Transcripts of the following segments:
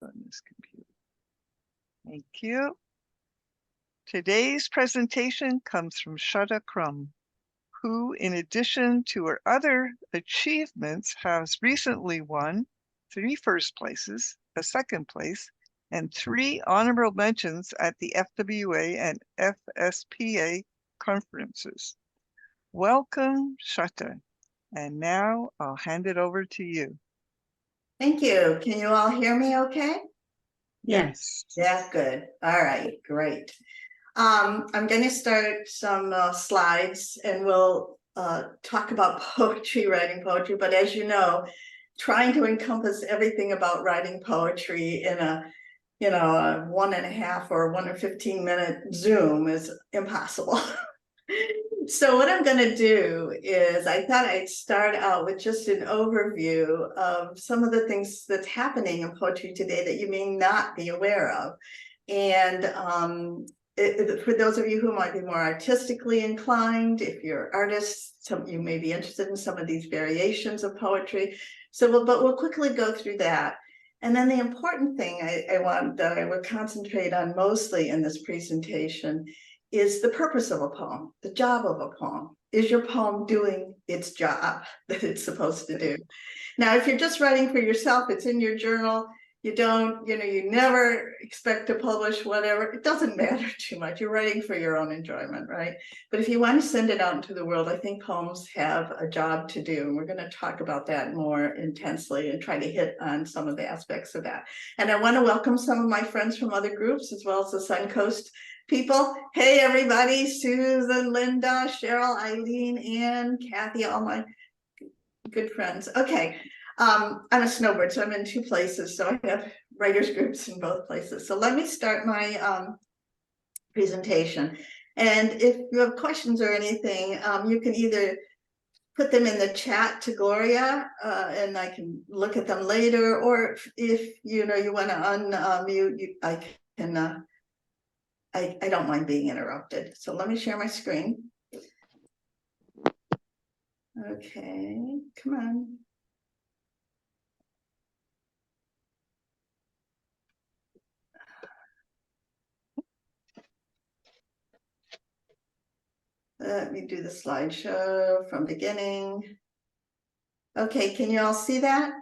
on this computer. Thank you. Today's presentation comes from Shutta Crum, who, in addition to her other achievements, has recently won 3 first places, a second place, and 3 honorable mentions at the FWA and FSPA conferences. Welcome, Shutta. And now I'll hand it over to you. Thank you. Can you all hear me okay? Yes. Yeah, good. All right, great. I'm going to start some slides and we'll talk about poetry, writing poetry. But as you know, trying to encompass everything about writing poetry in a 1.5 or 1 or 15-minute Zoom is impossible. So what I'm going to do is I thought I'd start out with just an overview of some of the things that's happening in poetry today that you may not be aware of. And for those of you who might be more artistically inclined, if you're artists, you may be interested in some of these variations of poetry. So we'll quickly go through that. And then the important thing I would concentrate on mostly in this presentation is the purpose of a poem, the job of a poem. Is your poem doing its job that it's supposed to do? Now, if you're just writing for yourself, it's in your journal, you never expect to publish whatever, it doesn't matter too much. You're writing for your own enjoyment, right? But if you want to send it out into the world, I think poems have a job to do. And we're going to talk about that more intensely and try to hit on some of the aspects of that. And I want to welcome some of my friends from other groups, as well as the Suncoast people. Hey, everybody, Susan, Linda, Cheryl, Eileen, Ann, Kathy, all my good friends. Okay. I'm a snowbird, so I'm in 2 places. So I have writers groups in both places. So let me start my presentation. And if you have questions or anything, you can either put them in the chat to Gloria and I can look at them later, or if you want to unmute, I can. I don't mind being interrupted. So let me share my screen. Okay, come on. Let me do the slideshow from beginning. Okay, can you all see that?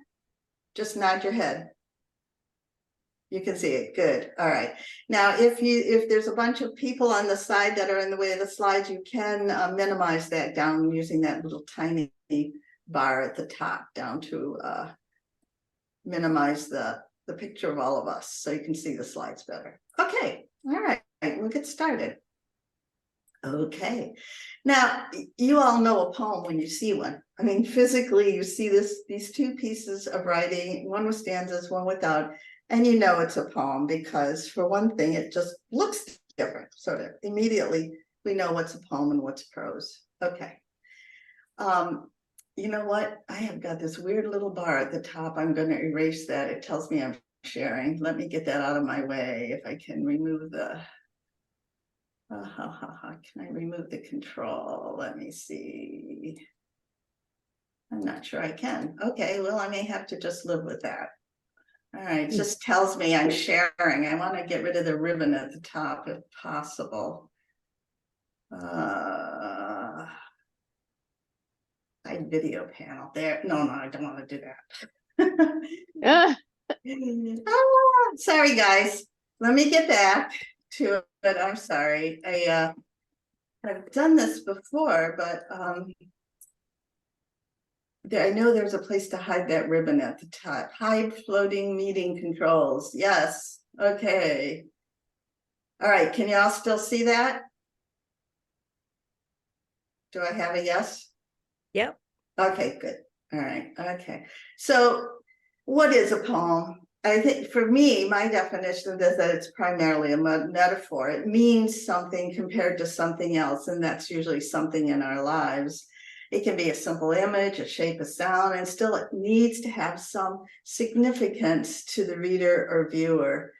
Just nod your head. You can see it. Good. All right. Now, if there's a bunch of people on the side that are in the way of the slides, you can minimize that down using that little tiny bar at the top down to minimize the picture of all of us so you can see the slides better. Okay. All right. We'll get started. Okay. Now, you all know a poem when you see one. I mean, physically, you see these 2 pieces of writing, one with stanzas, one without, and you know it's a poem because, for one thing, it just looks different. Sort of immediately, we know what's a poem and what's prose. Okay. You know what? I have got this weird little bar at the top. I'm going to erase that. It tells me I'm sharing. Let me get that out of my way if I can remove the... Can I remove the control? Let me see. I'm not sure I can. Okay, well, I may have to just live with that. All right, it just tells me I'm sharing. I want to get rid of the ribbon at the top if possible. Hide video panel there. No, I don't want to do that. Sorry, guys. Let me get back to it. I'm sorry. I've done this before, but I know there's a place to hide that ribbon at the top. Hide floating meeting controls. Yes. Okay. All right. Can you all still see that? Do I have a yes? Yep. Okay, good. All right. Okay. So what is a poem? I think for me, my definition of this is that it's primarily a metaphor. It means something compared to something else, and that's usually something in our lives. It can be a simple image, a shape, a sound, and still it needs to have some significance to the reader or viewer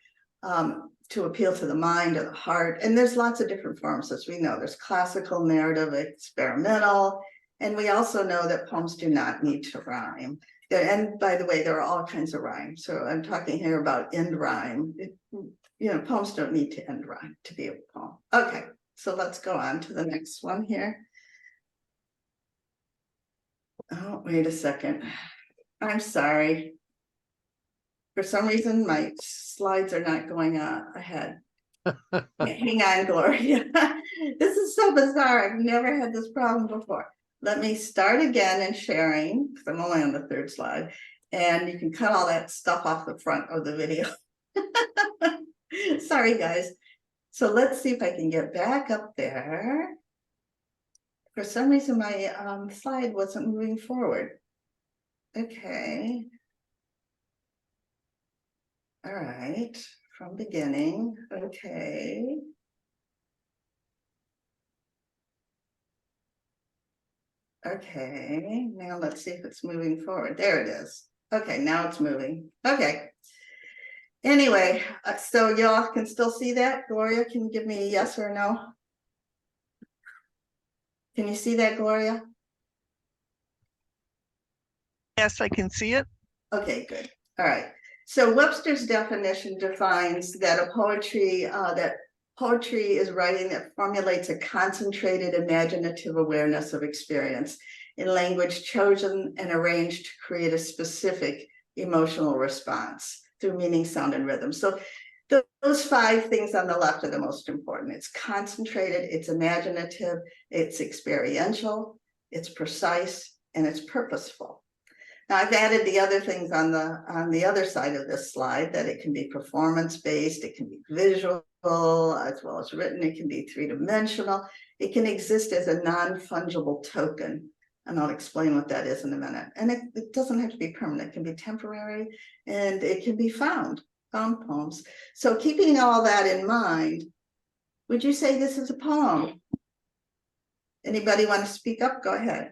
to appeal to the mind or the heart. And there's lots of different forms, as we know. There's classical, narrative, experimental, and we also know that poems do not need to rhyme. And by the way, there are all kinds of rhyme. So I'm talking here about end rhyme. Poems don't need to end rhyme to be a poem. Okay, so let's go on to the next one here. Oh, wait a second. I'm sorry. For some reason, my slides are not going ahead. Hang on, Gloria. This is so bizarre. I've never had this problem before. Let me start again and sharing, because I'm only on the third slide, and you can cut all that stuff off the front of the video. Sorry, guys. So let's see if I can get back up there. For some reason, my slide wasn't moving forward. Okay. All right, from beginning. Okay. Okay, now let's see if it's moving forward. There it is. Okay, now it's moving. Okay. Anyway, so y'all can still see that? Gloria, can you give me a yes or no? Can you see that, Gloria? Yes, I can see it. Okay, good. All right. So Webster's definition defines that poetry is writing that formulates a concentrated imaginative awareness of experience in language chosen and arranged to create a specific emotional response through meaning, sound, and rhythm. So those 5 things on the left are the most important. It's concentrated, it's imaginative, it's experiential, it's precise, and it's purposeful. Now I've added the other things on the other side of this slide, that it can be performance-based, it can be visual as well as written, it can be 3-dimensional, it can exist as a non-fungible token. And I'll explain what that is in a minute. And it doesn't have to be permanent, it can be temporary, and it can be found poems. So keeping all that in mind, would you say this is a poem? Anybody want to speak up? Go ahead.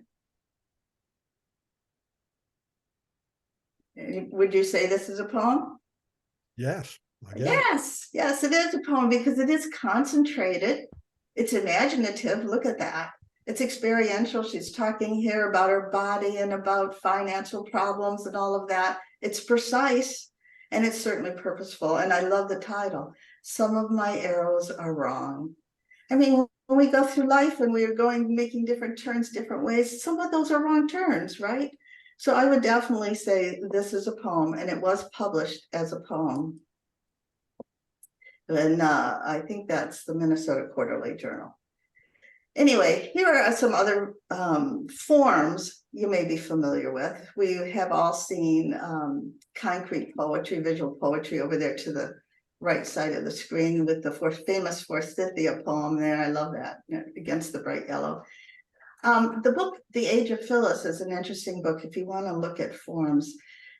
Would you say this is a poem? Yes. Yes, it is a poem because it is concentrated. It's imaginative. Look at that. It's experiential. She's talking here about her body and about financial problems and all of that. It's precise and it's certainly purposeful. And I love the title. Some of my arrows are wrong. I mean, when we go through life and we are making different turns, different ways, some of those are wrong turns, right? So I would definitely say this is a poem, and it was published as a poem. And I think that's the Minnesota Quarterly Journal. Anyway, here are some other forms you may be familiar with. We have all seen concrete poetry, visual poetry over there to the right side of the screen with the famous Forsythia poem there. I love that, against the bright yellow. The book, The Age of Phyllis, is an interesting book if you want to look at forms.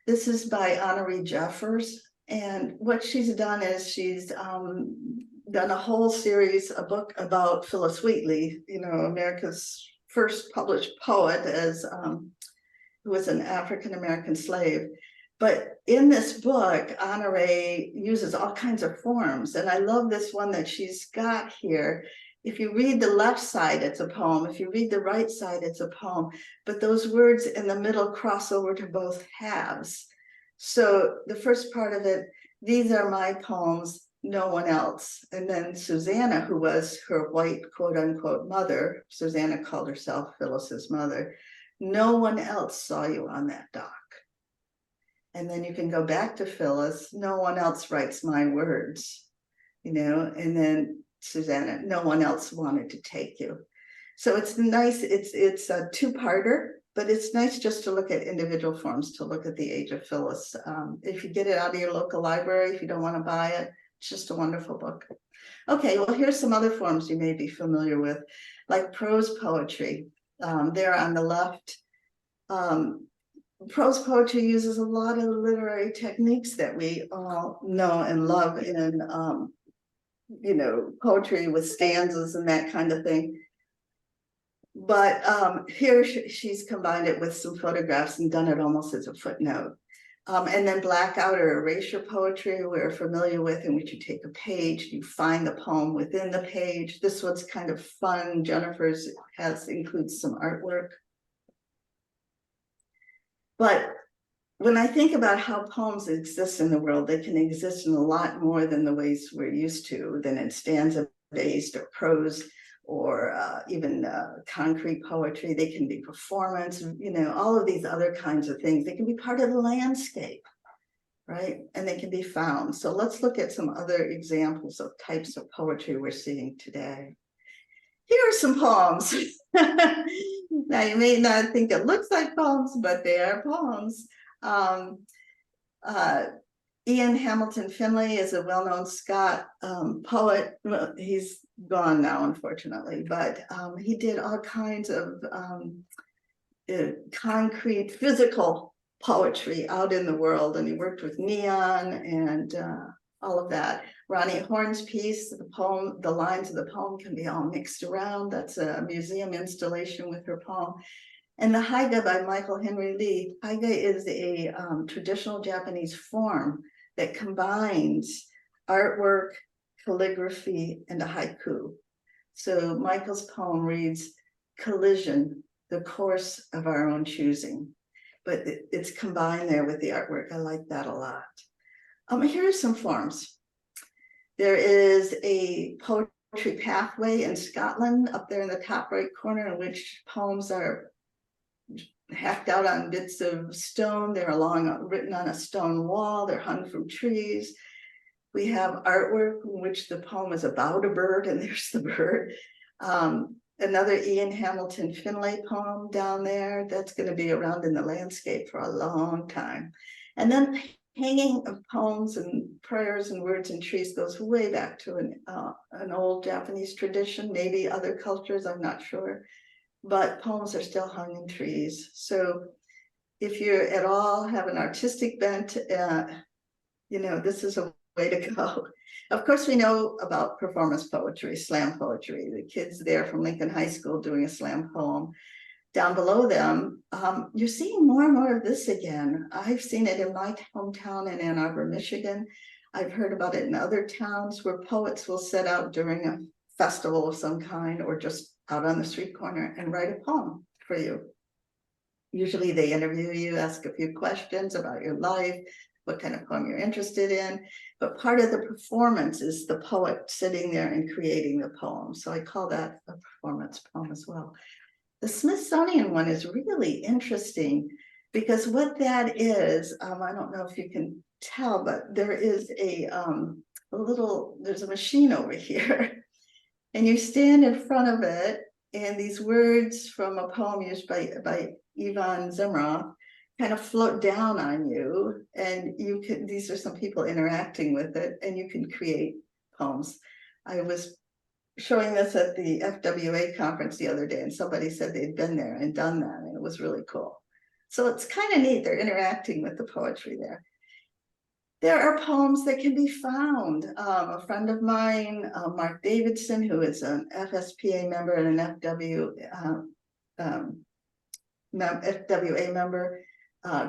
This is by Honorée Jeffers. And what she's done is she's done a whole series, a book about Phyllis Wheatley, America's first published poet, who was an African-American slave. But in this book, Honorée uses all kinds of forms. And I love this one that she's got here. If you read the left side, it's a poem. If you read the right side, it's a poem. But those words in the middle cross over to both halves. So the first part of it, these are my poems, no one else. And then Susanna, who was her white quote unquote mother, Susanna called herself Phyllis's mother, no one else saw you on that dock. And then you can go back to Phyllis, no one else writes my words, and then Susanna, no one else wanted to take you. So it's nice, it's a 2-parter, but it's nice just to look at individual forms, to look at The Age of Phyllis. If you get it out of your local library, if you don't want to buy it, it's just a wonderful book. Okay, well, here's some other forms you may be familiar with, like prose poetry. There on the left, prose poetry uses a lot of the literary techniques that we all know and love in poetry with stanzas and that kind of thing. But here she's combined it with some photographs and done it almost as a footnote. And then blackout or erasure poetry we're familiar with, in which you take a page, you find the poem within the page. This one's kind of fun. Jennifer's includes some artwork. But when I think about how poems exist in the world, they can exist in a lot more than the ways we're used to, than in stanza-based or prose, or even concrete poetry. They can be performance, all of these other kinds of things. They can be part of the landscape, right? And they can be found. So let's look at some other examples of types of poetry we're seeing today. Here are some poems. Now, you may not think it looks like poems, but they are poems. Ian Hamilton Finlay is a well-known Scot poet. Well, he's gone now, unfortunately, but he did all kinds of concrete, physical poetry out in the world, and he worked with neon and all of that. Ronnie Horn's piece, the lines of the poem can be all mixed around. That's a museum installation with her poem. And the haiga by Michael Henry Lee. Haiga is a traditional Japanese form that combines artwork, calligraphy, and a haiku. So Michael's poem reads, "Collision, the course of our own choosing." But it's combined there with the artwork. I like that a lot. Here are some forms. There is a poetry pathway in Scotland up there in the top right corner, in which poems are hacked out on bits of stone. They're written on a stone wall. They're hung from trees. We have artwork in which the poem is about a bird, and there's the bird. Another Ian Hamilton Finlay poem down there, that's going to be around in the landscape for a long time. And then hanging of poems and prayers and words in trees goes way back to an old Japanese tradition, maybe other cultures, I'm not sure. But poems are still hung in trees. So if you at all have an artistic bent, this is a way to go. Of course, we know about performance poetry, slam poetry. The kids there from Lincoln High School doing a slam poem. Down below them, you're seeing more and more of this again. I've seen it in my hometown in Ann Arbor, Michigan. I've heard about it in other towns where poets will set out during a festival of some kind, or just out on the street corner, and write a poem for you. Usually they interview you, ask a few questions about your life, what kind of poem you're interested in. But part of the performance is the poet sitting there and creating the poem. So I call that a performance poem as well. The Smithsonian one is really interesting because what that is, I don't know if you can tell, but there is there's a machine over here. And you stand in front of it, and these words from a poem used by Ivan Zimroff kind of float down on you, and these are some people interacting with it, and you can create poems. I was showing this at the FWA conference the other day, and somebody said they'd been there and done that, and it was really cool. So it's kind of neat. They're interacting with the poetry there. There are poems that can be found. A friend of mine, Mark Davidson, who is an FSPA member and an FWA member,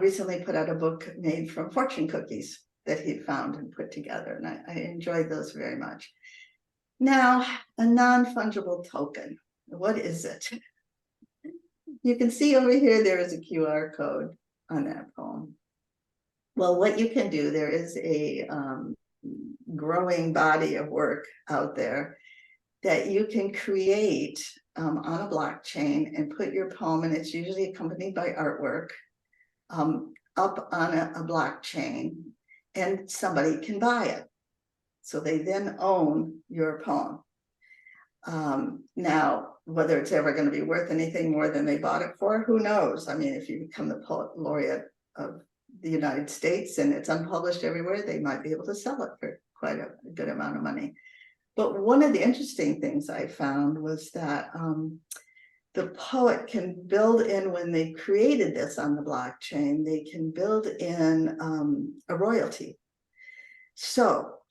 recently put out a book made from fortune cookies that he found and put together, and I enjoyed those very much. Now, a non-fungible token. What is it? You can see over here, there is a QR code on that poem. Well, what you can do, there is a growing body of work out there that you can create on a blockchain and put your poem, and it's usually accompanied by artwork, up on a blockchain, and somebody can buy it. So they then own your poem. Now, whether it's ever going to be worth anything more than they bought it for, who knows? I mean, if you become the poet laureate of the United States and it's unpublished everywhere, they might be able to sell it for quite a good amount of money. But one of the interesting things I found was that the poet can build in, when they created this on the blockchain, they can build in a royalty. So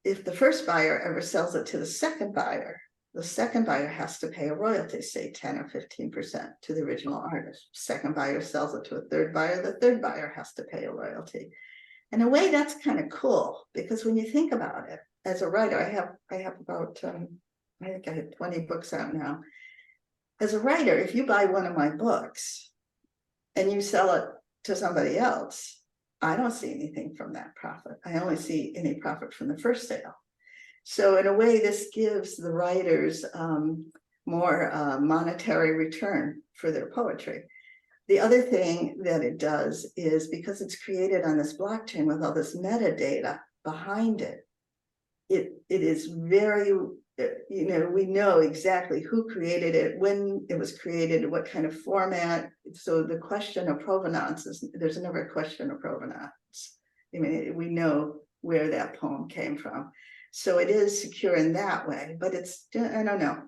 if the first buyer ever sells it to the second buyer has to pay a royalty, say 10 or 15% to the original artist. Second buyer sells it to a third buyer, the third buyer has to pay a royalty. In a way, that's kind of cool, because when you think about it, as a writer, I have about, I think I have 20 books out now. As a writer, if you buy one of my books and you sell it to somebody else, I don't see anything from that profit. I only see any profit from the first sale. So in a way, this gives the writers more monetary return for their poetry. The other thing that it does is, because it's created on this blockchain with all this metadata behind it, it is very, we know exactly who created it, when it was created, what kind of format. So the question of provenance is, there's never a question of provenance. I mean, we know where that poem came from. So it is secure in that way, but it's, I don't know.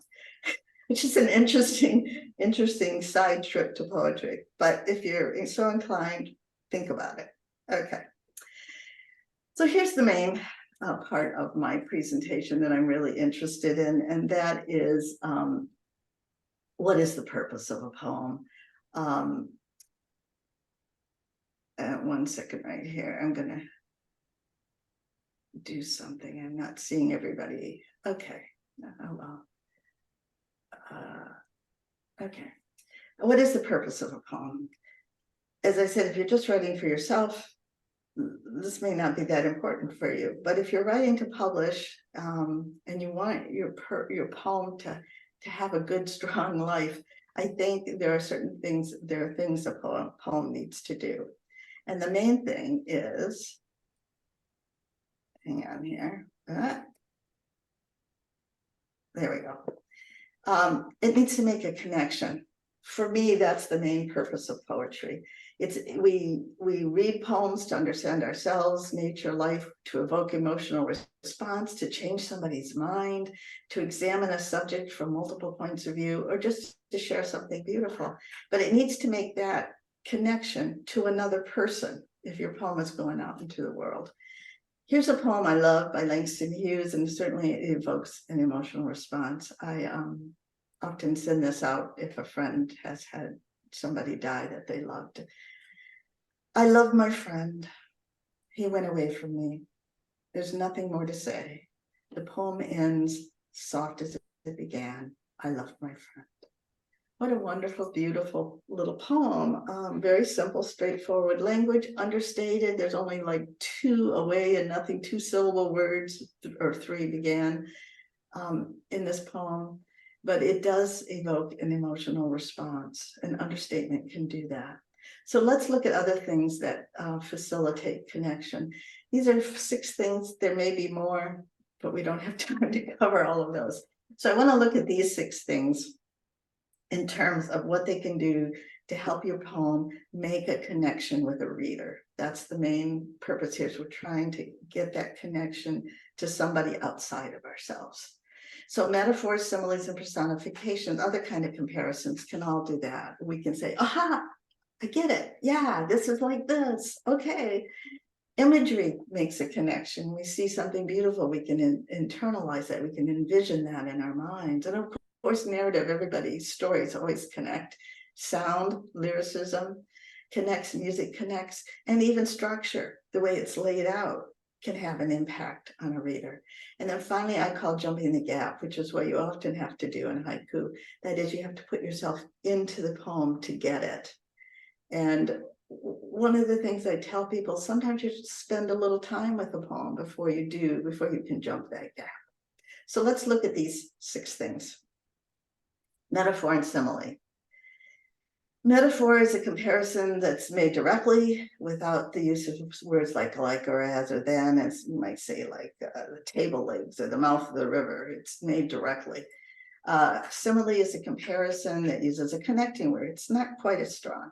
It's just an interesting side trip to poetry. But if you're so inclined, think about it. Okay. So here's the main part of my presentation that I'm really interested in, and that is what is the purpose of a poem? 1 second right here. I'm going to do something. I'm not seeing everybody. Okay. Oh, well. Okay. What is the purpose of a poem? As I said, if you're just writing for yourself, this may not be that important for you. But if you're writing to publish and you want your poem to have a good, strong life, I think there are things a poem needs to do. And the main thing is, hang on here. There we go. It needs to make a connection. For me, that's the main purpose of poetry. We read poems to understand ourselves, nature, life, to evoke emotional response, to change somebody's mind, to examine a subject from multiple points of view, or just to share something beautiful. But it needs to make that connection to another person if your poem is going out into the world. Here's a poem I love by Langston Hughes, and certainly it evokes an emotional response. I often send this out if a friend has had somebody die that they loved. I love my friend. He went away from me. There's nothing more to say. The poem ends soft as it began. I love my friend. What a wonderful, beautiful little poem. Very simple, straightforward language, understated. There's only like 2 away and nothing, 2-syllable words, or 3 began in this poem. But it does evoke an emotional response. An understatement can do that. So let's look at other things that facilitate connection. These are 6 things. There may be more, but we don't have time to cover all of those. So I want to look at these 6 things in terms of what they can do to help your poem make a connection with a reader. That's the main purpose here. So we're trying to get that connection to somebody outside of ourselves. So metaphors, similes, and personifications, other kind of comparisons can all do that. We can say, aha, I get it. Yeah, this is like this. Okay. Imagery makes a connection. We see something beautiful. We can internalize that. We can envision that in our minds. And of course, narrative, everybody's stories always connect. Sound, lyricism connects, music connects, and even structure, the way it's laid out, can have an impact on a reader. And then finally, I call jumping the gap, which is what you often have to do in haiku. That is, you have to put yourself into the poem to get it. And one of the things I tell people, sometimes you spend a little time with a poem before you can jump that gap. So let's look at these 6 things. Metaphor and simile. Metaphor is a comparison that's made directly without the use of words like or as or then, as you might say, like the table legs or the mouth of the river. It's made directly. Simile is a comparison that uses a connecting word. It's not quite as strong.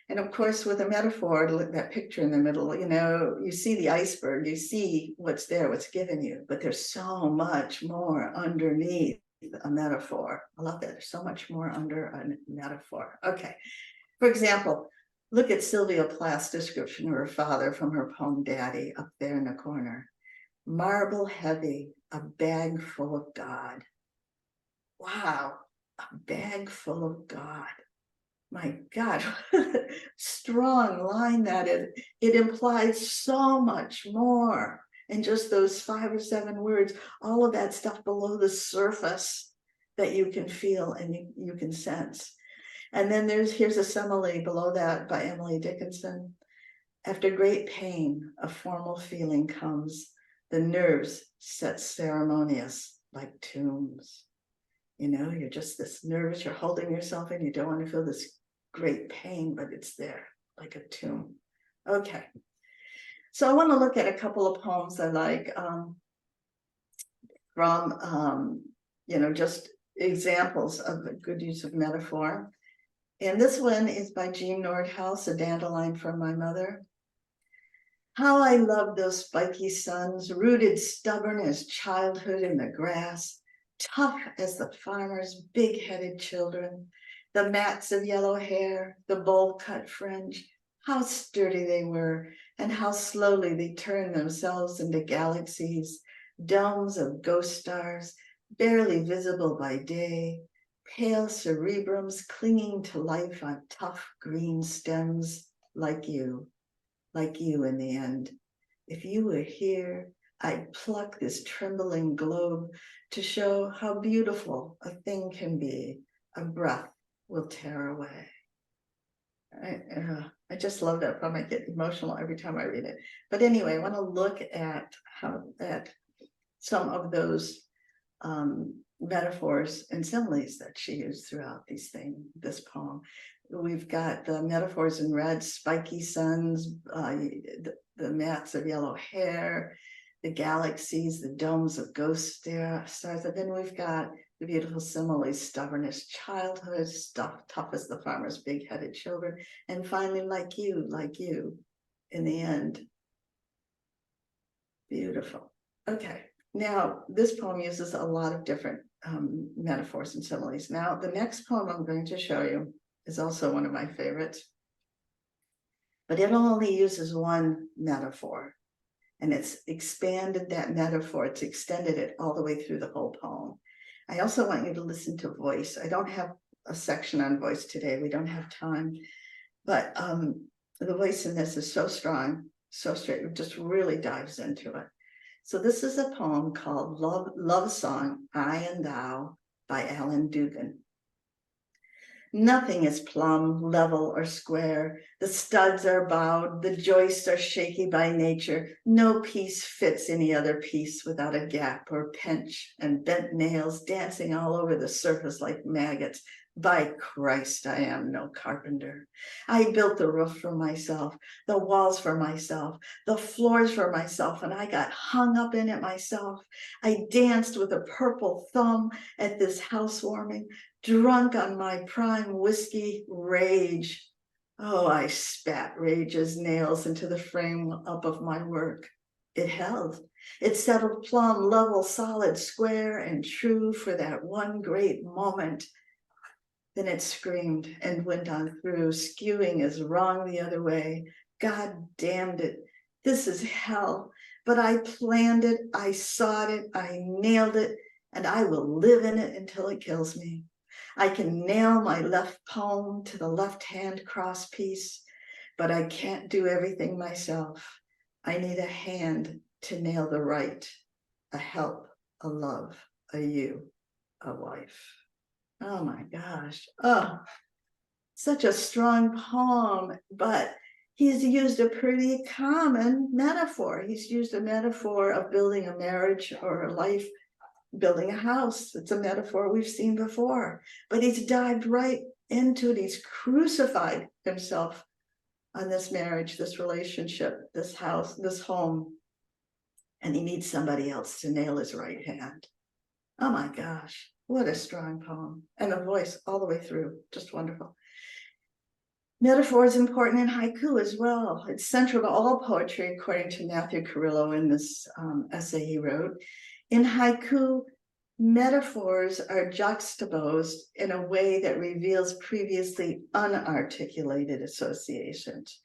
And of course, with a metaphor, that picture in the middle, you see the iceberg, you see what's there, what's given you, but there's so much more underneath a metaphor. I love that. There's so much more under a metaphor. Okay. For example, look at Sylvia Plath's description of her father from her poem Daddy up there in the corner. Marble heavy, a bag full of God. Wow, a bag full of God. My God, strong line that is. It implies so much more. And just those 5 or 7 words, all of that stuff below the surface that you can feel and you can sense. And then here's a simile below that by Emily Dickinson. After great pain, a formal feeling comes. The nerves set ceremonious like tombs. You know, you're just this nervous, you're holding yourself in, you don't want to feel this great pain, but it's there like a tomb. Okay. So I want to look at a couple of poems I like from, just examples of a good use of metaphor. And this one is by Jean Nordhaus, A Dandelion from My Mother. How I love those spiky suns, rooted stubborn as childhood in the grass, tough as the farmer's big-headed children, the mats of yellow hair, the bowl-cut fringe, how sturdy they were, and how slowly they turned themselves into galaxies, domes of ghost stars, barely visible by day, pale cerebrums clinging to life on tough green stems like you in the end. If you were here, I'd pluck this trembling globe to show how beautiful a thing can be. A breath will tear away. I just love that poem. I get emotional every time I read it. But anyway, I want to look at some of those metaphors and similes that she used throughout this poem. We've got the metaphors in red, spiky suns, the mats of yellow hair, the galaxies, the domes of ghost stars. And then we've got the beautiful similes, stubbornness, childhood, tough as the farmer's big-headed children. And finally, like you, in the end. Beautiful. Okay. Now, this poem uses a lot of different metaphors and similes. Now, the next poem I'm going to show you is also one of my favorites, but it only uses one metaphor, and it's expanded that metaphor. It's extended it all the way through the whole poem. I also want you to listen to voice. I don't have a section on voice today. We don't have time, but the voice in this is so strong, so straight. It just really dives into it. So this is a poem called Love Song, I and Thou by Alan Dugan. Nothing is plumb, level, or square. The studs are bowed, the joists are shaky by nature. No piece fits any other piece without a gap or pinch, and bent nails dancing all over the surface like maggots. By Christ, I am no carpenter. I built the roof for myself, the walls for myself, the floors for myself, and I got hung up in it myself. I danced with a purple thumb at this housewarming, drunk on my prime whiskey rage. Oh, I spat rage's nails into the frame up of my work. It held. It settled plumb, level, solid, square, and true for that one great moment. Then it screamed and went on through, skewing as wrong the other way. God damned it. This is hell. But I planned it, I sought it, I nailed it, and I will live in it until it kills me. I can nail my left palm to the left-hand crosspiece, but I can't do everything myself. I need a hand to nail the right, a help, a love, a you, a wife. Oh my gosh. Oh, such a strong poem, but he's used a pretty common metaphor. He's used a metaphor of building a marriage or a life, building a house. It's a metaphor we've seen before, but he's dived right into it. He's crucified himself on this marriage, this relationship, this house, this home, and he needs somebody else to nail his right hand. Oh my gosh, what a strong poem. And the voice all the way through, just wonderful. Metaphor is important in haiku as well. It's central to all poetry, according to Matthew Carrillo in this essay he wrote. In haiku, metaphors are juxtaposed in a way that reveals previously unarticulated associations.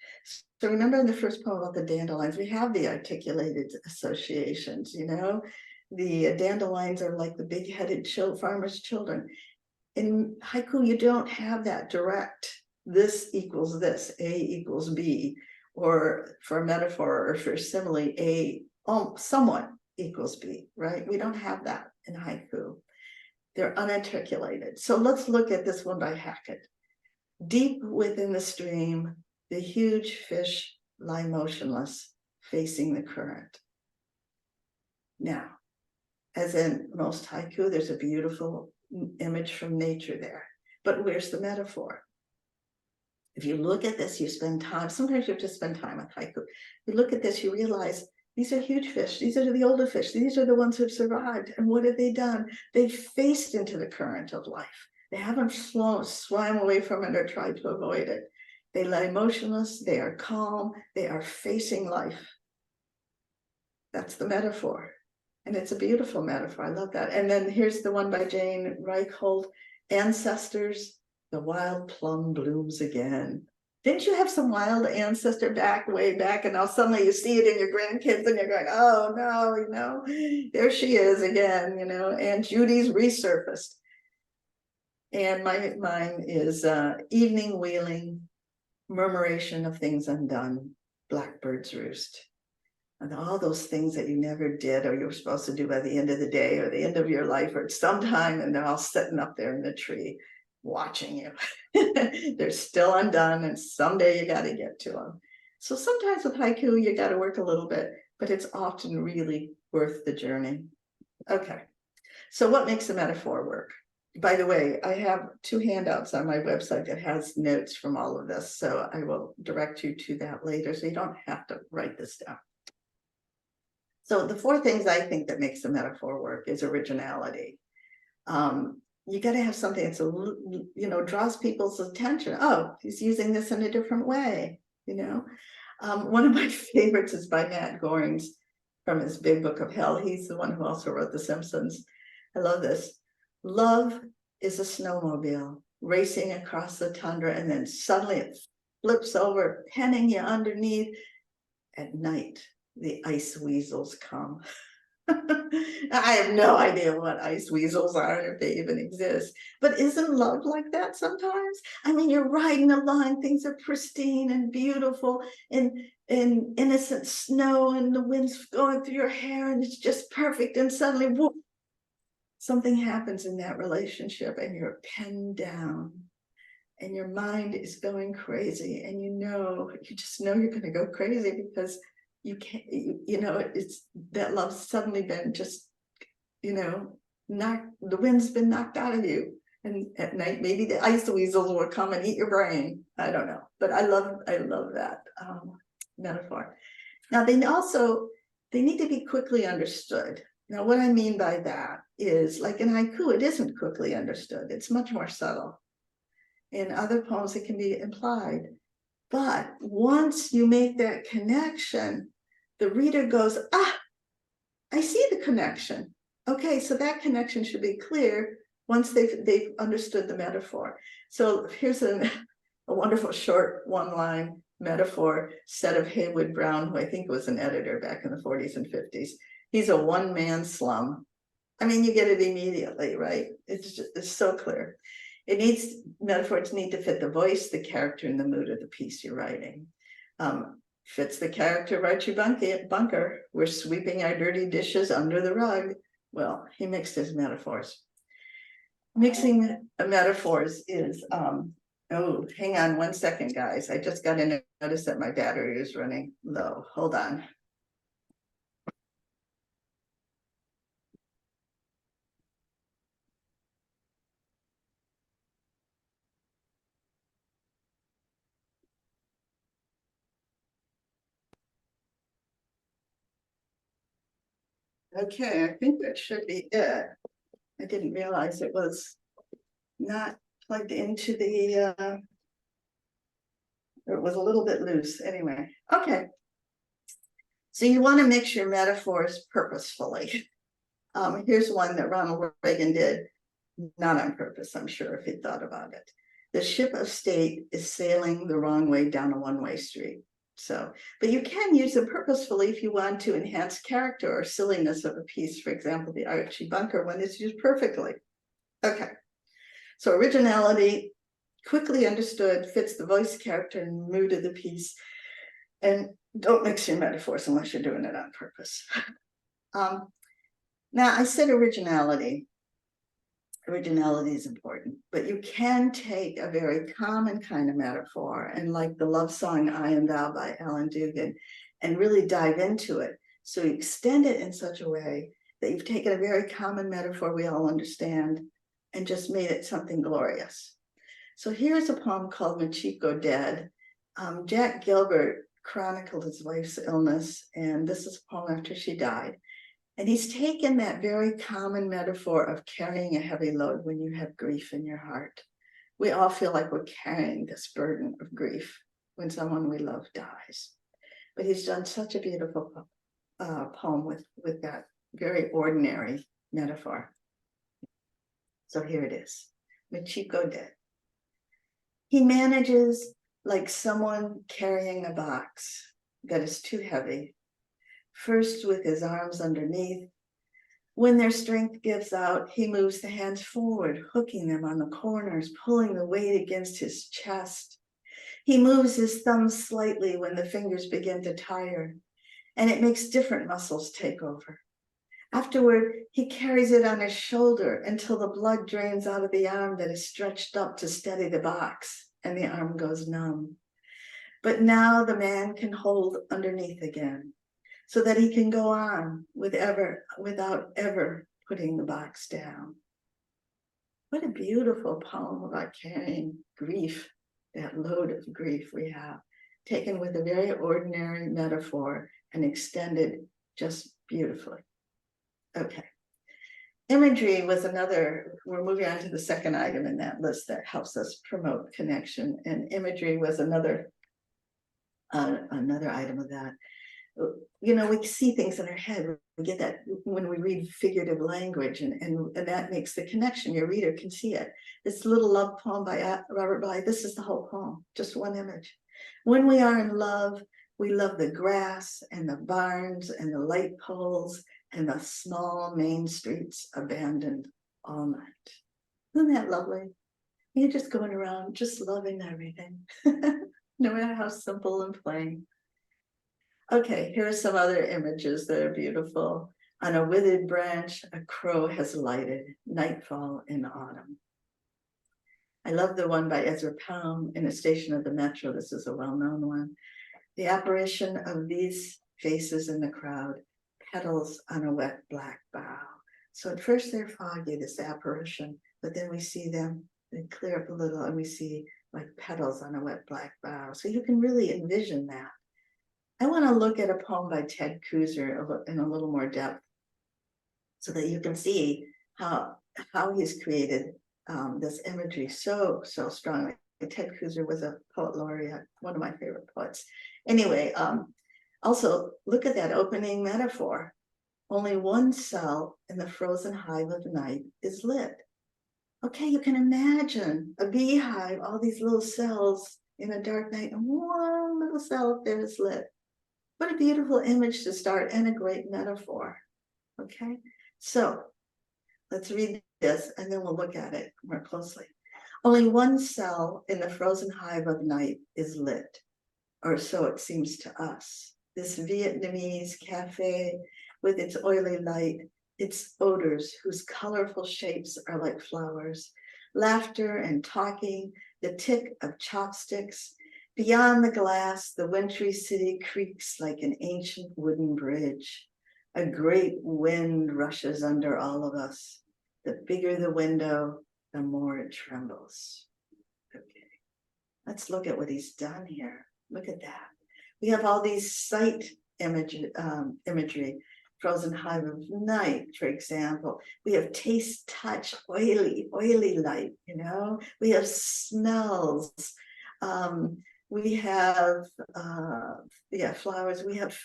So remember in the first poem about the dandelions, we have the articulated associations, you know? The dandelions are like the big-headed farmer's children. In haiku, you don't have that direct, this equals this, A equals B, or for a metaphor or for simile, A somewhat equals B, right? We don't have that in haiku. They're unarticulated. So let's look at this one by Hackett. Deep within the stream, the huge fish lie motionless, facing the current. Now, as in most haiku, there's a beautiful image from nature there. But where's the metaphor? If you look at this, you spend time, sometimes you have to spend time with haiku. You look at this, you realize these are huge fish. These are the older fish. These are the ones who've survived. And what have they done? They've faced into the current of life. They haven't swam away from it or tried to avoid it. They lie motionless. They are calm. They are facing life. That's the metaphor. And it's a beautiful metaphor. I love that. And then here's the one by Jane Reichhold, Ancestors, the wild plum blooms again. Didn't you have some wild ancestor way back, and now suddenly you see it in your grandkids and you're going, oh no, there she is again, and Judy's resurfaced. And mine is evening wheeling, murmuration of things undone, blackbird's roost. And all those things that you never did or you were supposed to do by the end of the day or the end of your life or at some time, and they're all sitting up there in the tree watching you. They're still undone, and someday you got to get to them. So sometimes with haiku, you got to work a little bit, but it's often really worth the journey. Okay, so what makes a metaphor work? By the way, I have 2 handouts on my website that has notes from all of this, so I will direct you to that later, so you don't have to write this down. So the 4 things I think that makes a metaphor work is originality. You got to have something that's draws people's attention. Oh, he's using this in a different way. One of my favorites is by Matt Gorings from his Big Book of Hell. He's the one who also wrote The Simpsons. I love this. Love is a snowmobile racing across the tundra, and then suddenly it flips over, penning you underneath. At night, the ice weasels come. I have no idea what ice weasels are, if they even exist. But isn't love like that sometimes? I mean, you're riding along, things are pristine and beautiful, and innocent snow, and the wind's going through your hair, and it's just perfect. And suddenly, whoop, something happens in that relationship, and you're pinned down, and your mind is going crazy, and you just know you're going to go crazy because you can't, it's that love's suddenly been just, knocked, the wind's been knocked out of you. And at night, maybe the ice weasels will come and eat your brain. I don't know, but I love that metaphor. Now, they need to be quickly understood. Now, what I mean by that is, like in haiku, it isn't quickly understood. It's much more subtle. In other poems, it can be implied. But once you make that connection, the reader goes, I see the connection. Okay, so that connection should be clear once they've understood the metaphor. So here's a wonderful short 1-line metaphor set of Haywood Brown, who I think was an editor back in the 40s and 50s. He's a one-man slum. I mean, you get it immediately, right? It's so clear. Metaphors need to fit the voice, the character, and the mood of the piece you're writing. Fits the character of Archie Bunker. We're sweeping our dirty dishes under the rug. Well, he mixed his metaphors. Mixing metaphors is, hang on 1 second, guys. I just got a notice that my battery is running low. Hold on. Okay, I think that should be it. I didn't realize it was not plugged into the, it was a little bit loose anyway. Okay. So you want to mix your metaphors purposefully. Here's one that Ronald Reagan did, not on purpose, I'm sure, if he thought about it. The ship of state is sailing the wrong way down a one-way street. So, but you can use them purposefully if you want to enhance character or silliness of a piece. For example, the Archie Bunker one is used perfectly. Okay, so originality, quickly understood, fits the voice, character, and mood of the piece. And don't mix your metaphors unless you're doing it on purpose. Now, I said originality. Originality is important, but you can take a very common kind of metaphor, and like the love song I Am Thou by Alan Dugan, and really dive into it. So you extend it in such a way that you've taken a very common metaphor we all understand and just made it something glorious. So here's a poem called Machiko Dead. Jack Gilbert chronicled his wife's illness, and this is a poem after she died. And he's taken that very common metaphor of carrying a heavy load when you have grief in your heart. We all feel like we're carrying this burden of grief when someone we love dies. But he's done such a beautiful poem with that very ordinary metaphor. So here it is, Machiko Dead. He manages like someone carrying a box that is too heavy, first with his arms underneath. When their strength gives out, he moves the hands forward, hooking them on the corners, pulling the weight against his chest. He moves his thumbs slightly when the fingers begin to tire, and it makes different muscles take over. Afterward, he carries it on his shoulder until the blood drains out of the arm that is stretched up to steady the box, and the arm goes numb. But now the man can hold underneath again, so that he can go on without ever putting the box down. What a beautiful poem about carrying grief, that load of grief we have, taken with a very ordinary metaphor and extended just beautifully. Okay. Imagery was another, we're moving on to the second item in that list that helps us promote connection, and imagery was another item of that. You know, we see things in our head. We get that when we read figurative language, and that makes the connection. Your reader can see it. This little love poem by Robert Bly, this is the whole poem, just one image. When we are in love, we love the grass and the barns and the light poles and the small main streets abandoned all night. Isn't that lovely? You're just going around just loving everything, no matter how simple and plain. Okay, here are some other images that are beautiful. On a withered branch, a crow has lighted, nightfall in autumn. I love the one by Ezra Pound in A Station of the Metro. This is a well-known one. The apparition of these faces in the crowd, petals on a wet black bough. So at first they're foggy, this apparition, but then we see them, they clear up a little, and we see like petals on a wet black bough. So you can really envision that. I want to look at a poem by Ted Kruser in a little more depth, so that you can see how he's created this imagery so strongly. Ted Kruser was a poet laureate, one of my favorite poets. Anyway, also look at that opening metaphor. Only one cell in the frozen hive of night is lit. Okay, you can imagine a beehive, all these little cells in a dark night, and one little cell up there is lit. What a beautiful image to start, and a great metaphor. Okay, so let's read this and then we'll look at it more closely. Only one cell in the frozen hive of night is lit, or so it seems to us. This Vietnamese cafe with its oily light, its odors whose colorful shapes are like flowers, laughter and talking, the tick of chopsticks. Beyond the glass, the wintry city creaks like an ancient wooden bridge. A great wind rushes under all of us. The bigger the window, the more it trembles. Okay, let's look at what he's done here. Look at that. We have all these sight imagery. Frozen hive of night, for example. We have taste, touch, oily light, you know. We have smells. We have flowers. We have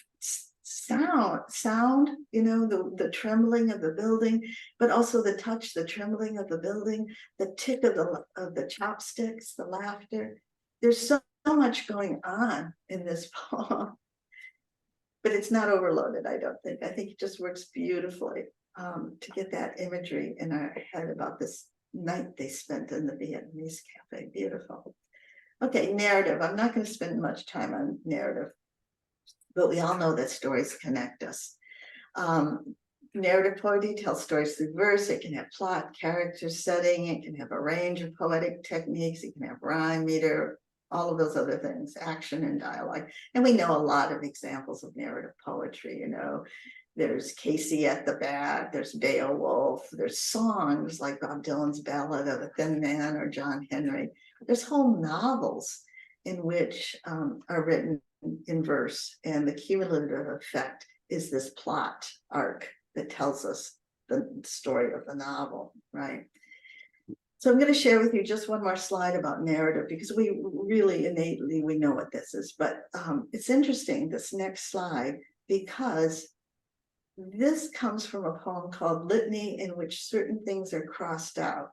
sound, you know, the trembling of the building, but also the touch, the trembling of the building, the tick of the chopsticks, the laughter. There's so much going on in this poem, but it's not overloaded, I don't think. I think it just works beautifully to get that imagery in our head about this night they spent in the Vietnamese cafe. Beautiful. Okay, narrative. I'm not going to spend much time on narrative, but we all know that stories connect us. narrative poetry tells stories through verse. It can have plot, character, setting. It can have a range of poetic techniques. It can have rhyme, meter, all of those other things, action and dialogue. And we know a lot of examples of narrative poetry, you know. There's Casey at the Bat, there's Beowulf, there's songs like Bob Dylan's Ballad of the Thin Man or John Henry. There's whole novels in which are written in verse, and the cumulative effect is this plot arc that tells us the story of the novel, right? So I'm going to share with you just one more slide about narrative, because we really innately, we know what this is, but it's interesting, this next slide, because this comes from a poem called Litany, in which certain things are crossed out.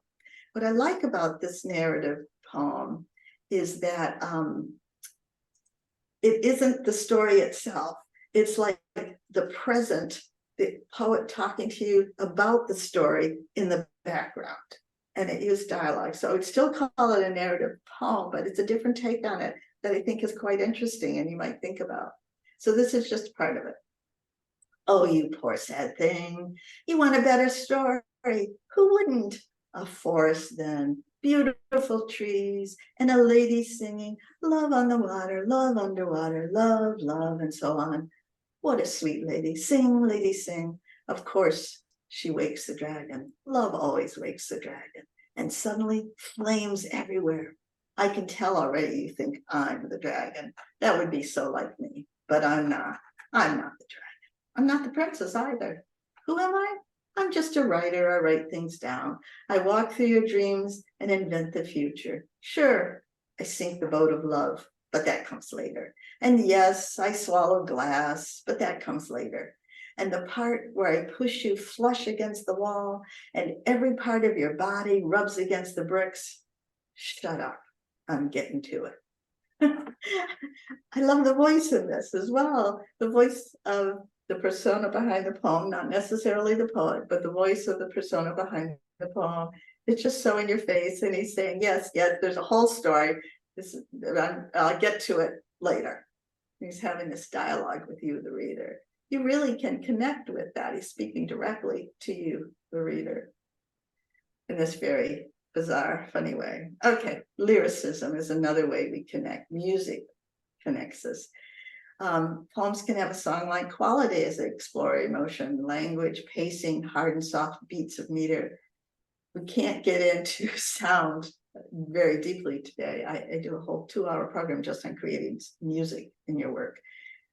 What I like about this narrative poem is that it isn't the story itself. It's like the present, the poet talking to you about the story in the background. And it used dialogue. So I would still call it a narrative poem, but it's a different take on it that I think is quite interesting and you might think about. So this is just part of it. Oh, you poor sad thing. You want a better story. Who wouldn't? A forest then, beautiful trees, and a lady singing, love on the water, love underwater, love, love, and so on. What a sweet lady. Sing, lady, sing. Of course, she wakes the dragon. Love always wakes the dragon. And suddenly, flames everywhere. I can tell already you think I'm the dragon. That would be so like me, but I'm not. I'm not the dragon. I'm not the princess either. Who am I? I'm just a writer. I write things down. I walk through your dreams and invent the future. Sure, I sink the boat of love, but that comes later. And yes, I swallow glass, but that comes later. And the part where I push you flush against the wall and every part of your body rubs against the bricks, shut up. I'm getting to it. I love the voice in this as well. The voice of the persona behind the poem, not necessarily the poet, but the voice of the persona behind the poem. It's just so in your face, and he's saying, yes, yes, there's a whole story. I'll get to it later. He's having this dialogue with you, the reader. You really can connect with that. He's speaking directly to you, the reader, in this very bizarre, funny way. Okay, lyricism is another way we connect. Music connects us. Poems can have a song-like quality as they explore emotion, language, pacing, hard and soft beats of meter. We can't get into sound very deeply today. I do a whole 2-hour program just on creating music in your work.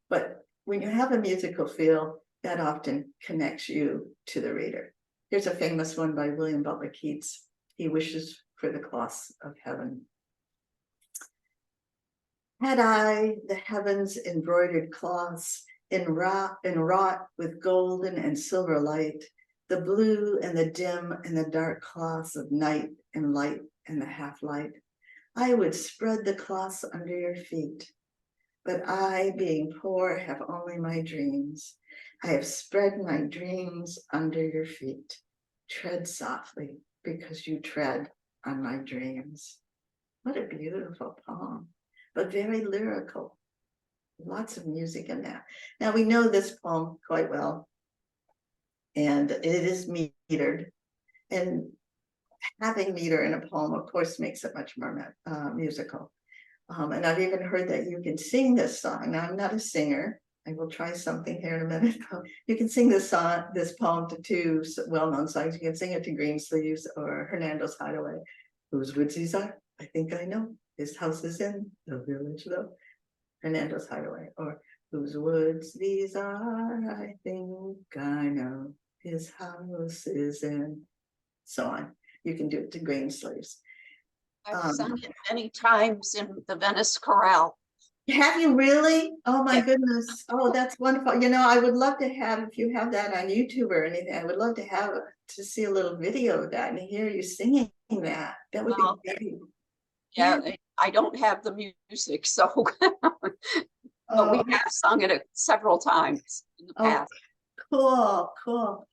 But when you have a musical feel, that often connects you to the reader. Here's a famous one by William Butler Yeats. He wishes for the cloths of heaven. Had I the heavens embroidered cloths enwrought with golden and silver light, the blue and the dim and the dark cloths of night and light and the half light, I would spread the cloths under your feet. But I, being poor, have only my dreams. I have spread my dreams under your feet. Tread softly, because you tread on my dreams. What a beautiful poem, but very lyrical. Lots of music in that. Now we know this poem quite well, and it is metered. And having meter in a poem, of course, makes it much more musical. And I've even heard that you can sing this song. Now, I'm not a singer. I will try something here in a minute. You can sing this song, this poem to 2 well-known songs. You can sing it to Greensleeves or Hernando's Hideaway. Whose woods these are? I think I know. His house is in the village though. Hernando's Hideaway. Or whose woods these are? I think I know. His house is in. So on. You can do it to Greensleeves. I've sung it many times in the Venice Chorale. Have you really? Oh my Yeah. goodness. Oh, that's wonderful. You know, I would love to have, if you have that on YouTube or anything, I would love to have to see a little video of that and hear you singing that. That would Well, be great. Yeah, I don't have the music, so but we Oh, have sung it several times in the past. cool, cool.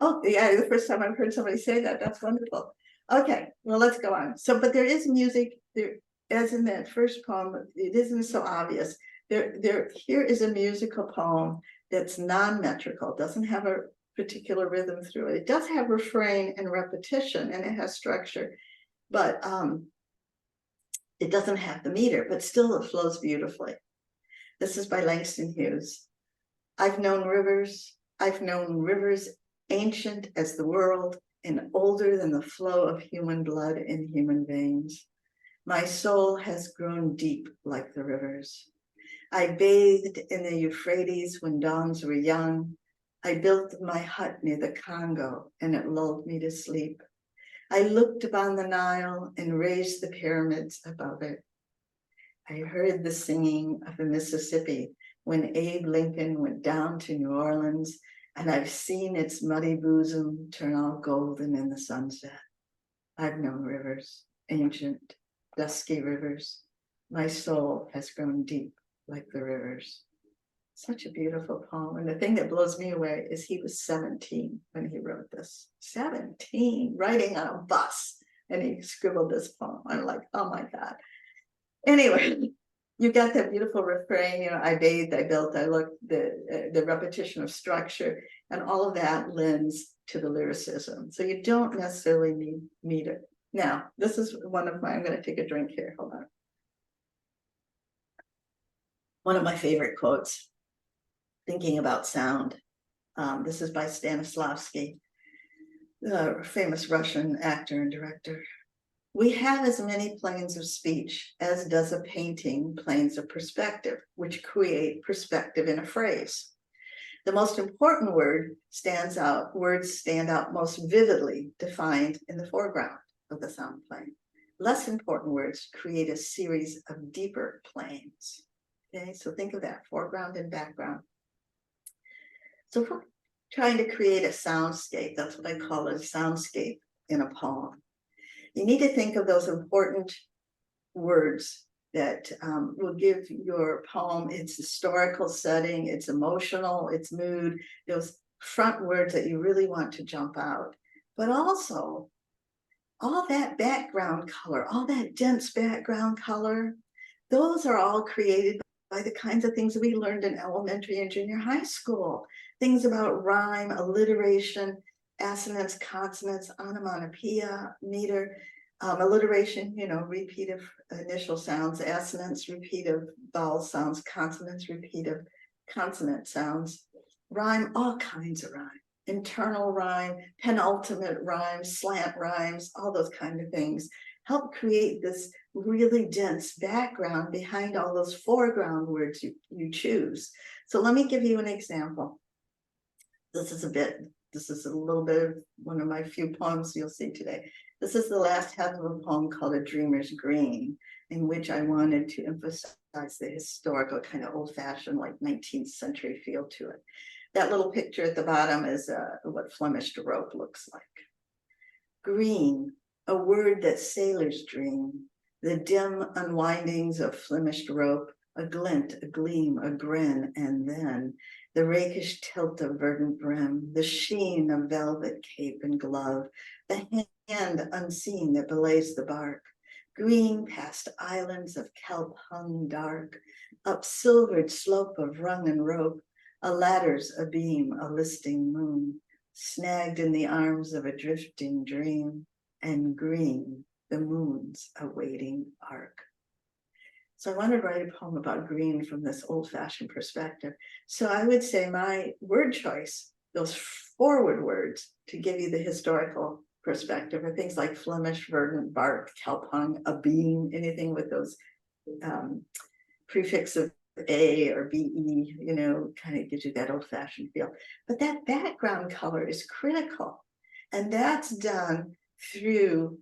Oh, yeah, the first time I've heard somebody say that, that's wonderful. Okay, well, let's go on. So, but there is music there, as in that first poem, it isn't so obvious. Here is a musical poem that's non-metrical, doesn't have a particular rhythm through it. It does have refrain and repetition, and it has structure, but it doesn't have the meter, but still it flows beautifully. This is by Langston Hughes. I've known rivers ancient as the world and older than the flow of human blood in human veins. My soul has grown deep like the rivers. I bathed in the Euphrates when dawns were young. I built my hut near the Congo and it lulled me to sleep. I looked upon the Nile and raised the pyramids above it. I heard the singing of the Mississippi when Abe Lincoln went down to New Orleans, and I've seen its muddy bosom turn all golden in the sunset. I've known rivers, ancient, dusky rivers. My soul has grown deep like the rivers. Such a beautiful poem. And the thing that blows me away is he was 17 when he wrote this. 17, riding on a bus, and he scribbled this poem. I'm like, oh my God. Anyway, you got that beautiful refrain, you know, I bathed, I built, I looked, the repetition of structure, and all of that lends to the lyricism. So you don't necessarily need meter. Now, this is one of my, I'm going to take a drink here. Hold on. One of my favorite quotes, thinking about sound. This is by Stanislavski, the famous Russian actor and director. We have as many planes of speech as does a painting planes of perspective, which create perspective in a phrase. The most important words stand out most vividly defined in the foreground of the sound plane. Less important words create a series of deeper planes. Okay, so think of that, foreground and background. So if we're trying to create a soundscape, that's what I call a soundscape in a poem. You need to think of those important words that will give your poem its historical setting, its emotional, its mood, those front words that you really want to jump out. But also, all that background color, all that dense background color, those are all created by the kinds of things we learned in elementary and junior high school. Things about rhyme, alliteration, assonance, consonants, onomatopoeia, meter, alliteration, you know, repeat of initial sounds, assonance, repeat of vowel sounds, consonants, repeat of consonant sounds, rhyme, all kinds of rhyme, internal rhyme, penultimate rhymes, slant rhymes, all those kind of things help create this really dense background behind all those foreground words you choose. So let me give you an example. This is a little bit of one of my few poems you'll see today. This is the last half of a poem called A Dreamer's Green, in which I wanted to emphasize the historical kind of old-fashioned, like 19th century feel to it. That little picture at the bottom is what Flemish rope looks like. Green, a word that sailors dream, the dim unwindings of Flemish rope, a glint, a gleam, a grin, and then the rakish tilt of verdant brim, the sheen of velvet cape and glove, the hand unseen that belays the bark, green past islands of kelp hung dark, up silvered slope of rung and rope, a ladder's abeam, a listing moon, snagged in the arms of a drifting dream, and green, the moon's awaiting arc. So I wanted to write a poem about green from this old-fashioned perspective. So I would say my word choice, those forward words to give you the historical perspective, are things like Flemish, verdant, bark, kelp hung, abeam, anything with those prefix of A or BE, you know, kind of gives you that old-fashioned feel. But that background color is critical. And that's done through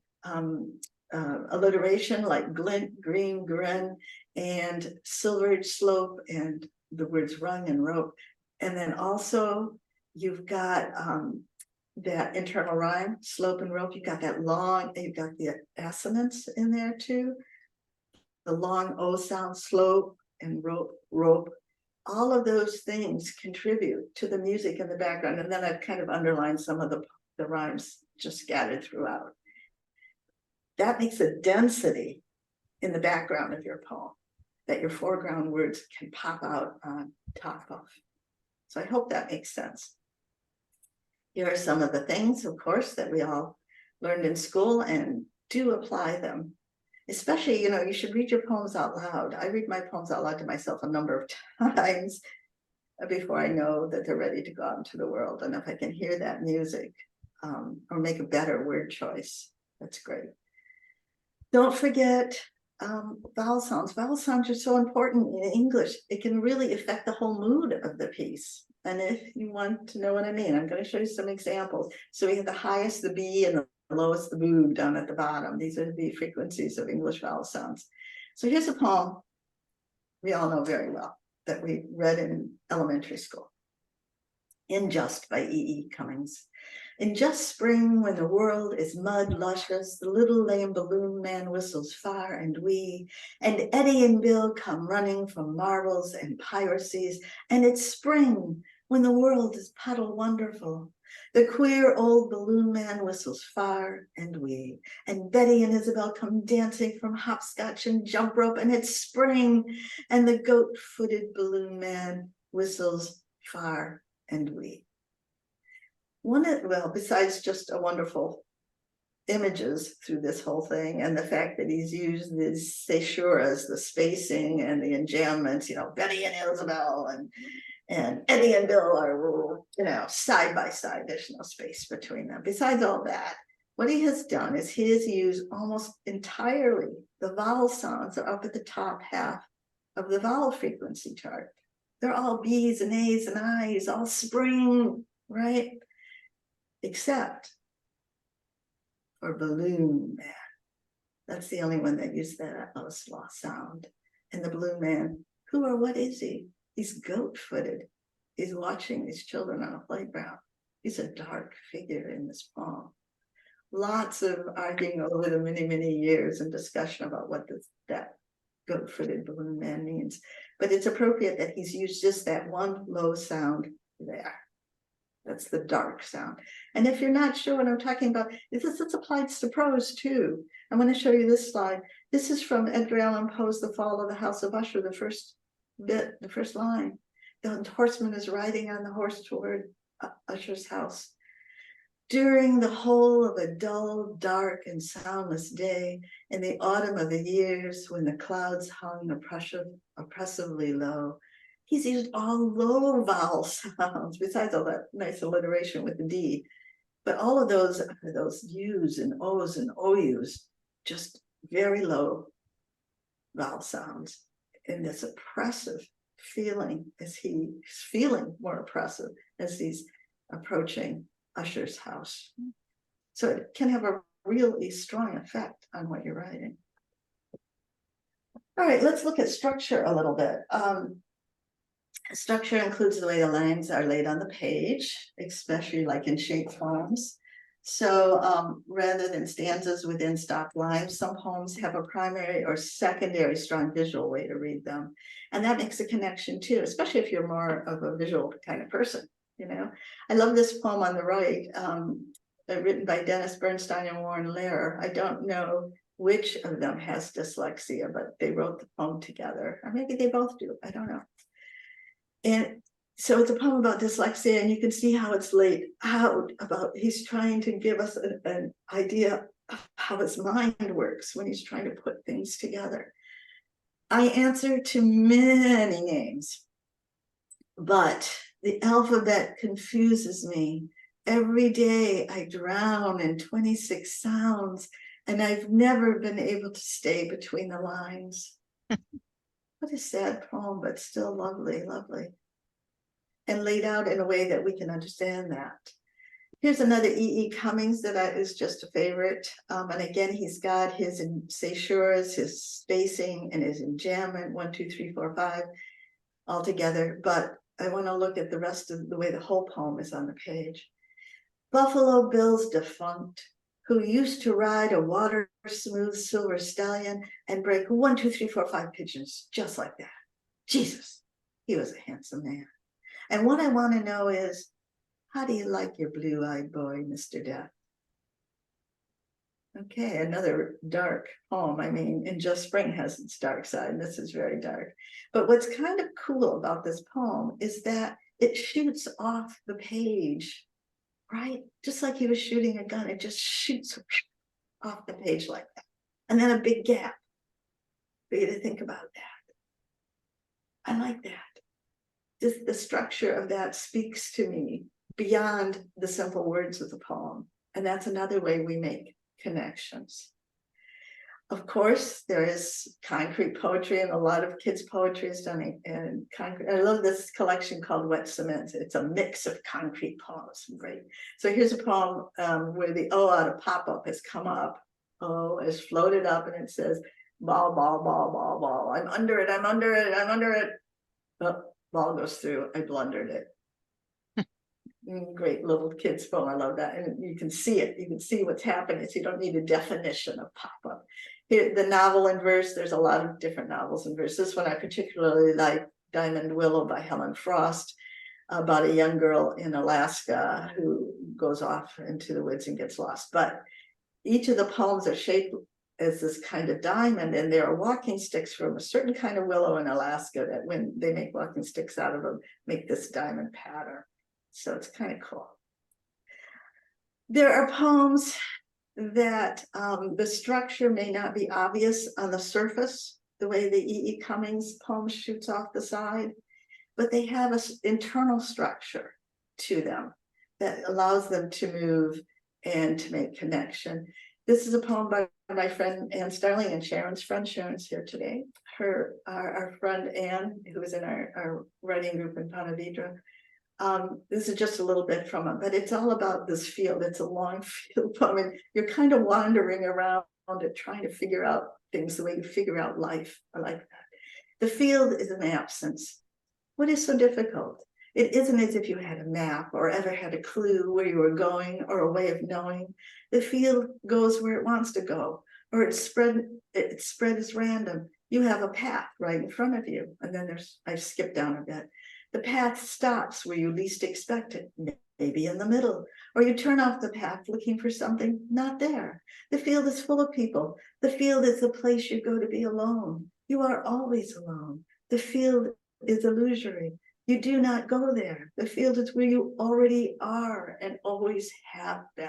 alliteration like glint, green, grin, and silvered slope, and the words rung and rope. And then also you've got that internal rhyme, slope and rope. You've got that long, you've got the assonance in there too. The long O sound, slope and rope. All of those things contribute to the music in the background. And then I've kind of underlined some of the rhymes just scattered throughout. That makes a density in the background of your poem that your foreground words can pop out on top of. So I hope that makes sense. Here are some of the things, of course, that we all learned in school, and do apply them. Especially, you should read your poems out loud. I read my poems out loud to myself a number of times before I know that they're ready to go out into the world. And if I can hear that music, or make a better word choice, that's great. Don't forget vowel sounds. Vowel sounds are so important in English. It can really affect the whole mood of the piece. And if you want to know what I mean, I'm going to show you some examples. So we have the highest, the B, and the lowest, the boo, down at the bottom. These are the frequencies of English vowel sounds. So here's a poem we all know very well that we read in elementary school. In Just by E.E. Cummings. In just spring, when the world is mud luscious, the little lame balloon man whistles far and wee, and Eddie and Bill come running from marbles and piracies, and it's spring, when the world is puddle wonderful. The queer old balloon man whistles far and wee, and Betty and Isabel come dancing from hopscotch and jump rope, and it's spring, and the goat-footed balloon man whistles far and wee. Well, besides just a wonderful images through this whole thing, and the fact that he's used these caesuras, the spacing and the enjambments, Betty and Isabel and Eddie and Bill are, side by side. There's no space between them. Besides all that, what he has done is he has used almost entirely the vowel sounds that are up at the top half of the vowel frequency chart. They're all B's and A's and I's, all spring, right? Except for balloon man. That's the only one that used that slow sound. And the balloon man, who or what is he? He's goat-footed. He's watching these children on a playground. He's a dark figure in this poem. Lots of arguing over the many, many years and discussion about what that goat-footed balloon man means. But it's appropriate that he's used just that one low sound there. That's the dark sound. And if you're not sure what I'm talking about, it's applied to prose too. I'm going to show you this slide. This is from Edgar Allan Poe's The Fall of the House of Usher, the first bit, the first line. The horseman is riding on the horse toward Usher's house. During the whole of a dull, dark, and soundless day, in the autumn of the years, when the clouds hung oppressively low, he's used all low vowel sounds, besides all that nice alliteration with the D. But all of those are those U's and O's and OU's, just very low vowel sounds in this oppressive feeling, as he's feeling more oppressive as he's approaching Usher's house. So it can have a really strong effect on what you're writing. All right, let's look at structure a little bit. Structure includes the way the lines are laid on the page, especially like in shape forms. So rather than stanzas within stock lines, some poems have a primary or secondary strong visual way to read them. And that makes a connection too, especially if you're more of a visual kind of person. I love this poem on the right, written by Dennis Bernstein and Warren Lehrer. I don't know which of them has dyslexia, but they wrote the poem together. Or maybe they both do, I don't know. And so it's a poem about dyslexia, and you can see how it's laid out about he's trying to give us an idea of how his mind works when he's trying to put things together. I answer to many names, but the alphabet confuses me. Every day I drown in 26 sounds, and I've never been able to stay between the lines. What a sad poem, but still lovely, lovely. And laid out in a way that we can understand that. Here's another E.E. Cummings that is just a favorite. And again, he's got his caesuras, his spacing, and his enjambment, 1, 2, 3, 4, 5, all together. But I want to look at the rest of the way the whole poem is on the page. Buffalo Bill's defunct, who used to ride a water-smooth silver stallion and break 1, 2, 3, 4, 5 pigeons just like that. Jesus, he was a handsome man. And what I want to know is, how do you like your blue-eyed boy, Mr. Death? Okay, another dark poem. I mean, In Just Spring has its dark side, and this is very dark. But what's kind of cool about this poem is that it shoots off the page right? Just like he was shooting a gun, it just shoots off the page like that. And then a big gap for you to think about that. I like that. Just the structure of that speaks to me beyond the simple words of the poem. And that's another way we make connections. Of course, there is concrete poetry, and a lot of kids' poetry is done in concrete. I love this collection called Wet Cement. It's a mix of concrete poems. Great. So here's a poem where the O out of pop-up has come up. O has floated up, and it says, ball, ball, ball, ball, ball. I'm under it, I'm under it, I'm under it. Oh, ball goes through, I blundered it. Great little kids poem. I love that. And you can see it. You can see what's happening. So you don't need a definition of pop-up. Here, the novel in verse, there's a lot of different novels in verse. This one I particularly like, Diamond Willow by Helen Frost, about a young girl in Alaska who goes off into the woods and gets lost. But each of the poems are shaped as this kind of diamond, and there are walking sticks from a certain kind of willow in Alaska that when they make walking sticks out of them, make this diamond pattern. So it's kind of cool. There are poems that the structure may not be obvious on the surface, the way the E.E. Cummings poem shoots off the side, but they have an internal structure to them that allows them to move and to make connection. This is a poem by my friend Ann Starling, and Sharon's friend. Sharon's here today. Our friend Ann, who was in our writing group in Ponte Vedra. This is just a little bit from it, but it's all about this field. It's a long field poem, and you're kind of wandering around it, trying to figure out things the way you figure out life. I like that. The field is an absence. What is so difficult? It isn't as if you had a map or ever had a clue where you were going or a way of knowing. The field goes where it wants to go, or its spread is random. You have a path right in front of you, and then I've skipped down a bit. The path stops where you least expect it, maybe in the middle, or you turn off the path looking for something not there. The field is full of people. The field is the place you go to be alone. You are always alone. The field is illusory. You do not go there. The field is where you already are and always have been.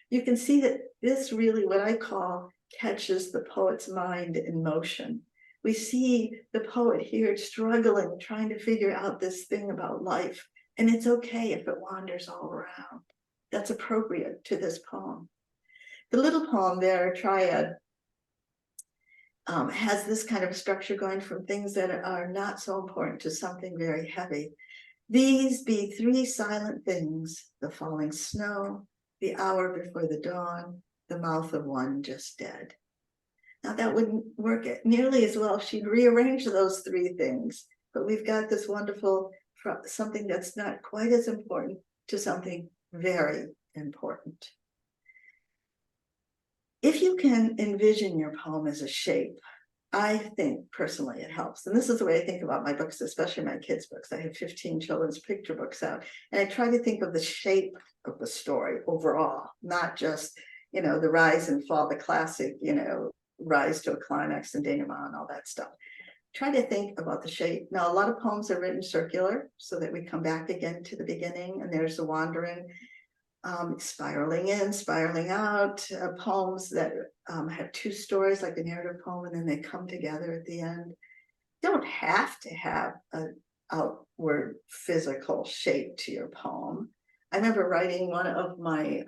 You can see that this really, what I call, catches the poet's mind in motion. We see the poet here struggling, trying to figure out this thing about life. And it's okay if it wanders all around. That's appropriate to this poem. The little poem there, Triad, has this kind of structure going from things that are not so important to something very heavy. These be three silent things: the falling snow, the hour before the dawn, the mouth of one just dead. Now that wouldn't work nearly as well if she'd rearrange those three things, but we've got this wonderful something that's not quite as important to something very important. If you can envision your poem as a shape, I think personally it helps. And this is the way I think about my books, especially my kids' books. I have 15 children's picture books out, and I try to think of the shape of the story overall, not just, the rise and fall, the classic, rise to a climax and denouement and all that stuff. Try to think about the shape. Now, a lot of poems are written circular so that we come back again to the beginning, and there's the wandering, spiraling in, spiraling out, poems that have two stories, like a narrative poem, and then they come together at the end. Don't have to have an outward physical shape to your poem. I remember writing one of my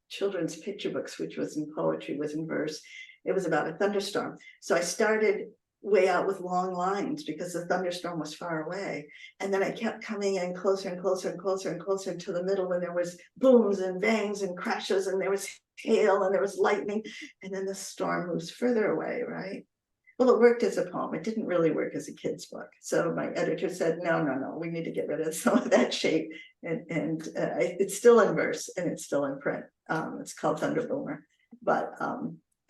children's picture books, which was in poetry, was in verse. It was about a thunderstorm. So I started way out with long lines because the thunderstorm was far away. And then I kept coming in closer and closer and closer and closer to the middle, when there was booms and bangs and crashes, and there was hail and there was lightning. And then the storm moves further away, right? Well, it worked as a poem. It didn't really work as a kid's book. So my editor said, no, we need to get rid of some of that shape. And it's still in verse and it's still in print. It's called Thunder Boomer. But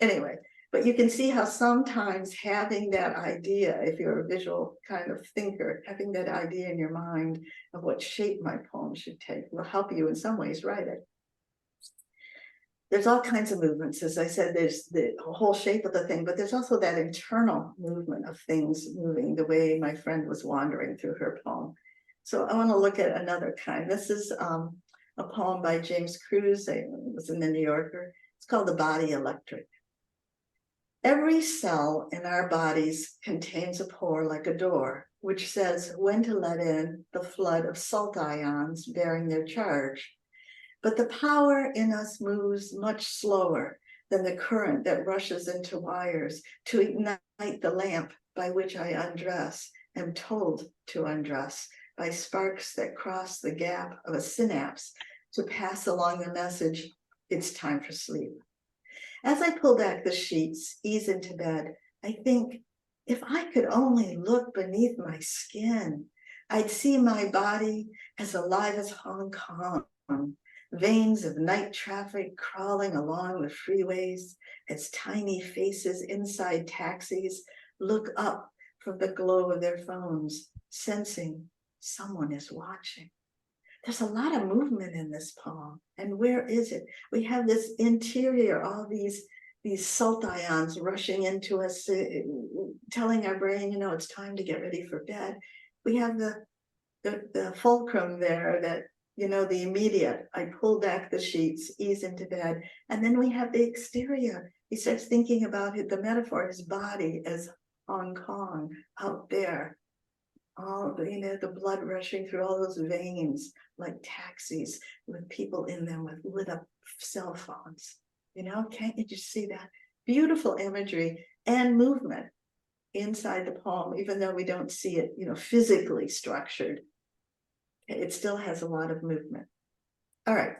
anyway, but you can see how sometimes having that idea, if you're a visual kind of thinker, having that idea in your mind of what shape my poem should take will help you in some ways write it. There's all kinds of movements. As I said, there's the whole shape of the thing, but there's also that internal movement of things moving, the way my friend was wandering through her poem. So I want to look at another kind. This is a poem by James Cruz. It was in the New Yorker. It's called The Body Electric. Every cell in our bodies contains a pore like a door, which says when to let in the flood of salt ions bearing their charge. But the power in us moves much slower than the current that rushes into wires to ignite the lamp by which I undress, am told to undress, by sparks that cross the gap of a synapse to pass along the message, it's time for sleep. As I pull back the sheets, ease into bed, I think, if I could only look beneath my skin, I'd see my body as alive as Hong Kong, veins of night traffic crawling along the freeways as tiny faces inside taxis look up from the glow of their phones, sensing someone is watching. There's a lot of movement in this poem. And where is it? We have this interior, all these salt ions rushing into us, telling our brain, you know, it's time to get ready for bed. We have the fulcrum there that, you know, the immediate, I pull back the sheets, ease into bed. And then we have the exterior. He starts thinking about it, the metaphor, his body as Hong Kong out there. All the, you know, the blood rushing through all those veins like taxis with people in them with lit up cell phones. You know, can't you just see that? Beautiful imagery and movement inside the poem, even though we don't see it, you know, physically structured. It still has a lot of movement. All right,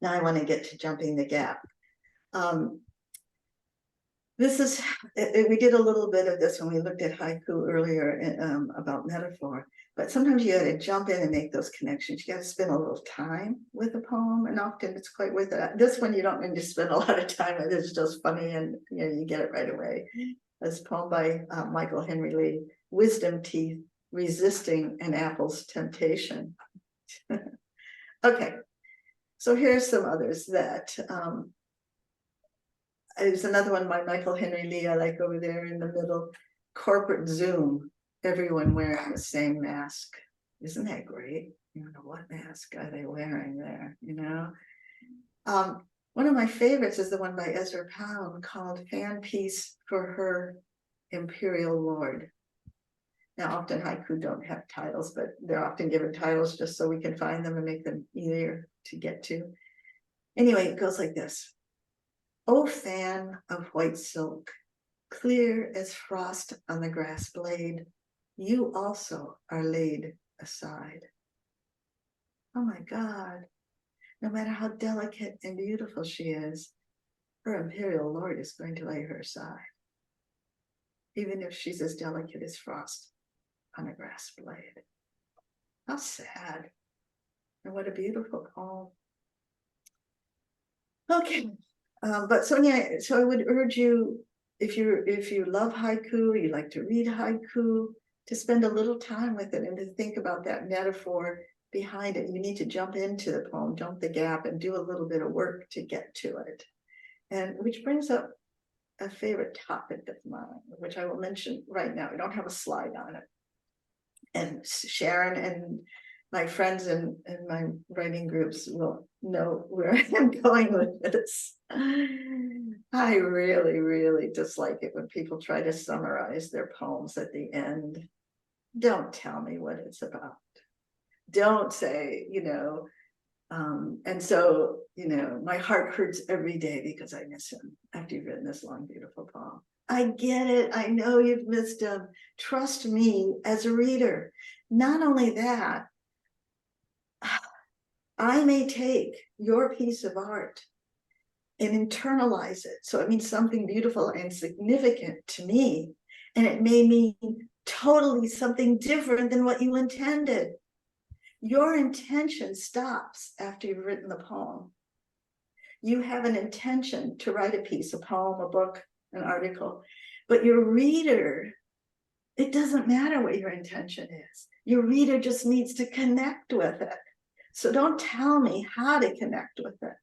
now I want to get to jumping the gap. This is, we did a little bit of this when we looked at haiku earlier about metaphor, but sometimes you got to jump in and make those connections. You got to spend a little time with a poem, and often it's quite worth it. This one you don't need to spend a lot of time with. It's just funny, and you know, you get it right away. This poem by Michael Henry Lee, Wisdom Teeth, Resisting an Apple's Temptation. Okay, so here's some others that there's another one by Michael Henry Lee I like over there in the middle. Corporate Zoom, everyone wearing the same mask. Isn't that great? You know, what mask are they wearing there, you know? One of my favorites is the one by Ezra Pound called Fan Piece for Her Imperial Lord. Now, often haiku don't have titles, but they're often given titles just so we can find them and make them easier to get to. Anyway, it goes like this. O fan of white silk, clear as frost on the grass blade, you also are laid aside. Oh my God, no matter how delicate and beautiful she is, her imperial lord is going to lay her aside, even if she's as delicate as frost on a grass blade. How sad, and what a beautiful poem. Okay. But so yeah, so I would urge you, if you love haiku, you like to read haiku, to spend a little time with it and to think about that metaphor behind it. You need to jump into the poem, jump the gap, and do a little bit of work to get to it. And which brings up a favorite topic of mine, which I will mention right now. I don't have a slide on it. And Sharon and my friends in my writing groups will know where I'm going with this. I really, really dislike it when people try to summarize their poems at the end. Don't tell me what it's about. Don't say, you know, and so, you know, my heart hurts every day because I miss him after you've written this long, beautiful poem. I get it. I know you've missed him. Trust me as a reader. Not only that, I may take your piece of art and internalize it. So it means something beautiful and significant to me. And it may mean totally something different than what you intended. Your intention stops after you've written the poem. You have an intention to write a piece, a poem, a book, an article, but your reader, it doesn't matter what your intention is. Your reader just needs to connect with it. So don't tell me how to connect with it.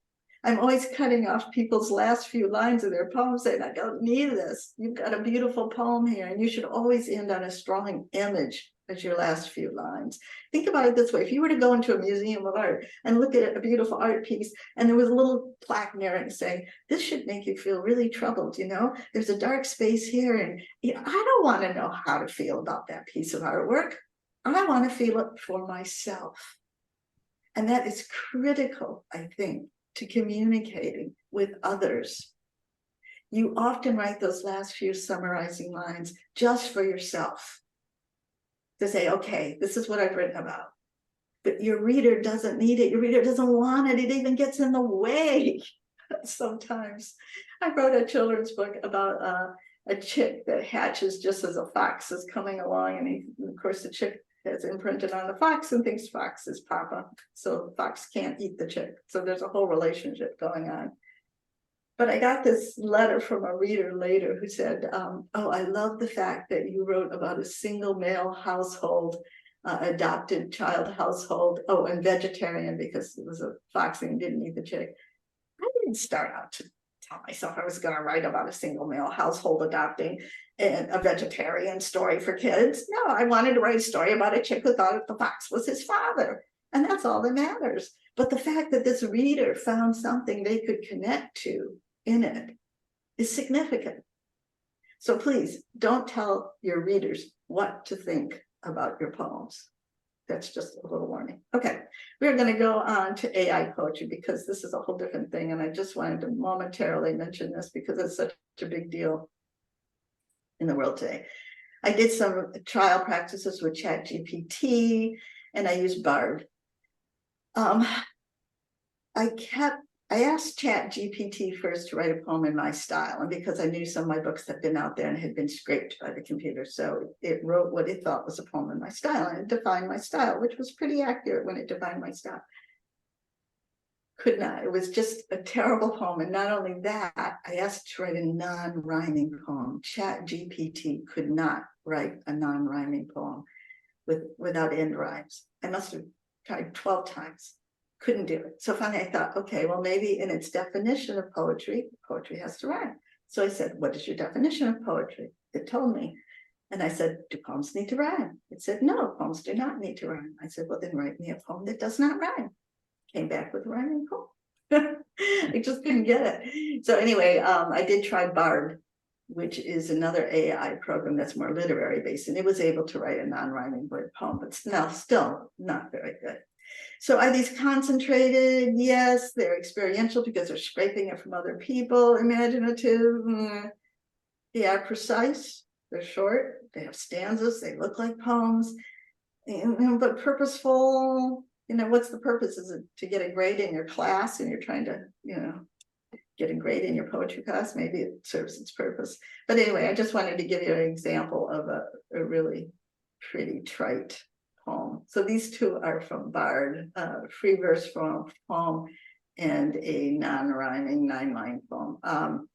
I'm always cutting off people's last few lines of their poem saying, I don't need this. You've got a beautiful poem here. And you should always end on a strong image as your last few lines. Think about it this way. If you were to go into a museum of art and look at a beautiful art piece, and there was a little plaque near it saying, this should make you feel really troubled, you know, there's a dark space here. And you know, I don't want to know how to feel about that piece of artwork. I want to feel it for myself. And that is critical, I think, to communicating with others. You often write those last few summarizing lines just for yourself, to say, okay, this is what I've written about. But your reader doesn't need it. Your reader doesn't want it. It even gets in the way sometimes. I wrote a children's book about a chick that hatches just as a fox is coming along. And of course, the chick has imprinted on the fox and thinks fox is Papa. So the fox can't eat the chick. So there's a whole relationship going on. But I got this letter from a reader later who said, oh, I love the fact that you wrote about a single male household, adopted child household, oh, and vegetarian because it was a fox and didn't eat the chick. I didn't start out to tell myself I was going to write about a single male household adopting and a vegetarian story for kids. No, I wanted to write a story about a chick who thought the fox was his father. And that's all that matters. But the fact that this reader found something they could connect to in it is significant. So please don't tell your readers what to think about your poems. That's just a little warning. Okay, we're going to go on to AI poetry because this is a whole different thing. And I just wanted to momentarily mention this because it's such a big deal in the world today. I did some trial practices with ChatGPT and I used Bard. I asked ChatGPT first to write a poem in my style, and because I knew some of my books had been out there and had been scraped by the computer, so it wrote what it thought was a poem in my style, and it defined my style, which was pretty accurate when it defined my style. Could not, it was just a terrible poem. And not only that, I asked to write a non-rhyming poem. ChatGPT could not write a non-rhyming poem without end rhymes. I must have tried 12 times. Couldn't do it. So finally I thought, okay, well, maybe in its definition of poetry, poetry has to rhyme. So I said, what is your definition of poetry? It told me. And I said, do poems need to rhyme? It said, no, poems do not need to rhyme. I said, well, then write me a poem that does not rhyme. Came back with a rhyming poem. I just couldn't get it. So anyway, I did try Bard, which is another AI program that's more literary based, and it was able to write a non-rhyming word poem, but still not very good. So are these concentrated? Yes, they're experiential because they're scraping it from other people. Imaginative? Yeah, precise. They're short. They have stanzas. They look like poems. But purposeful. You know, what's the purpose? Is it to get a grade in your class and you're trying to, you know, get a grade in your poetry class? Maybe it serves its purpose. But anyway, I just wanted to give you an example of a really pretty trite poem. So these two are from Bard, free verse poem and a non-rhyming 9-line poem.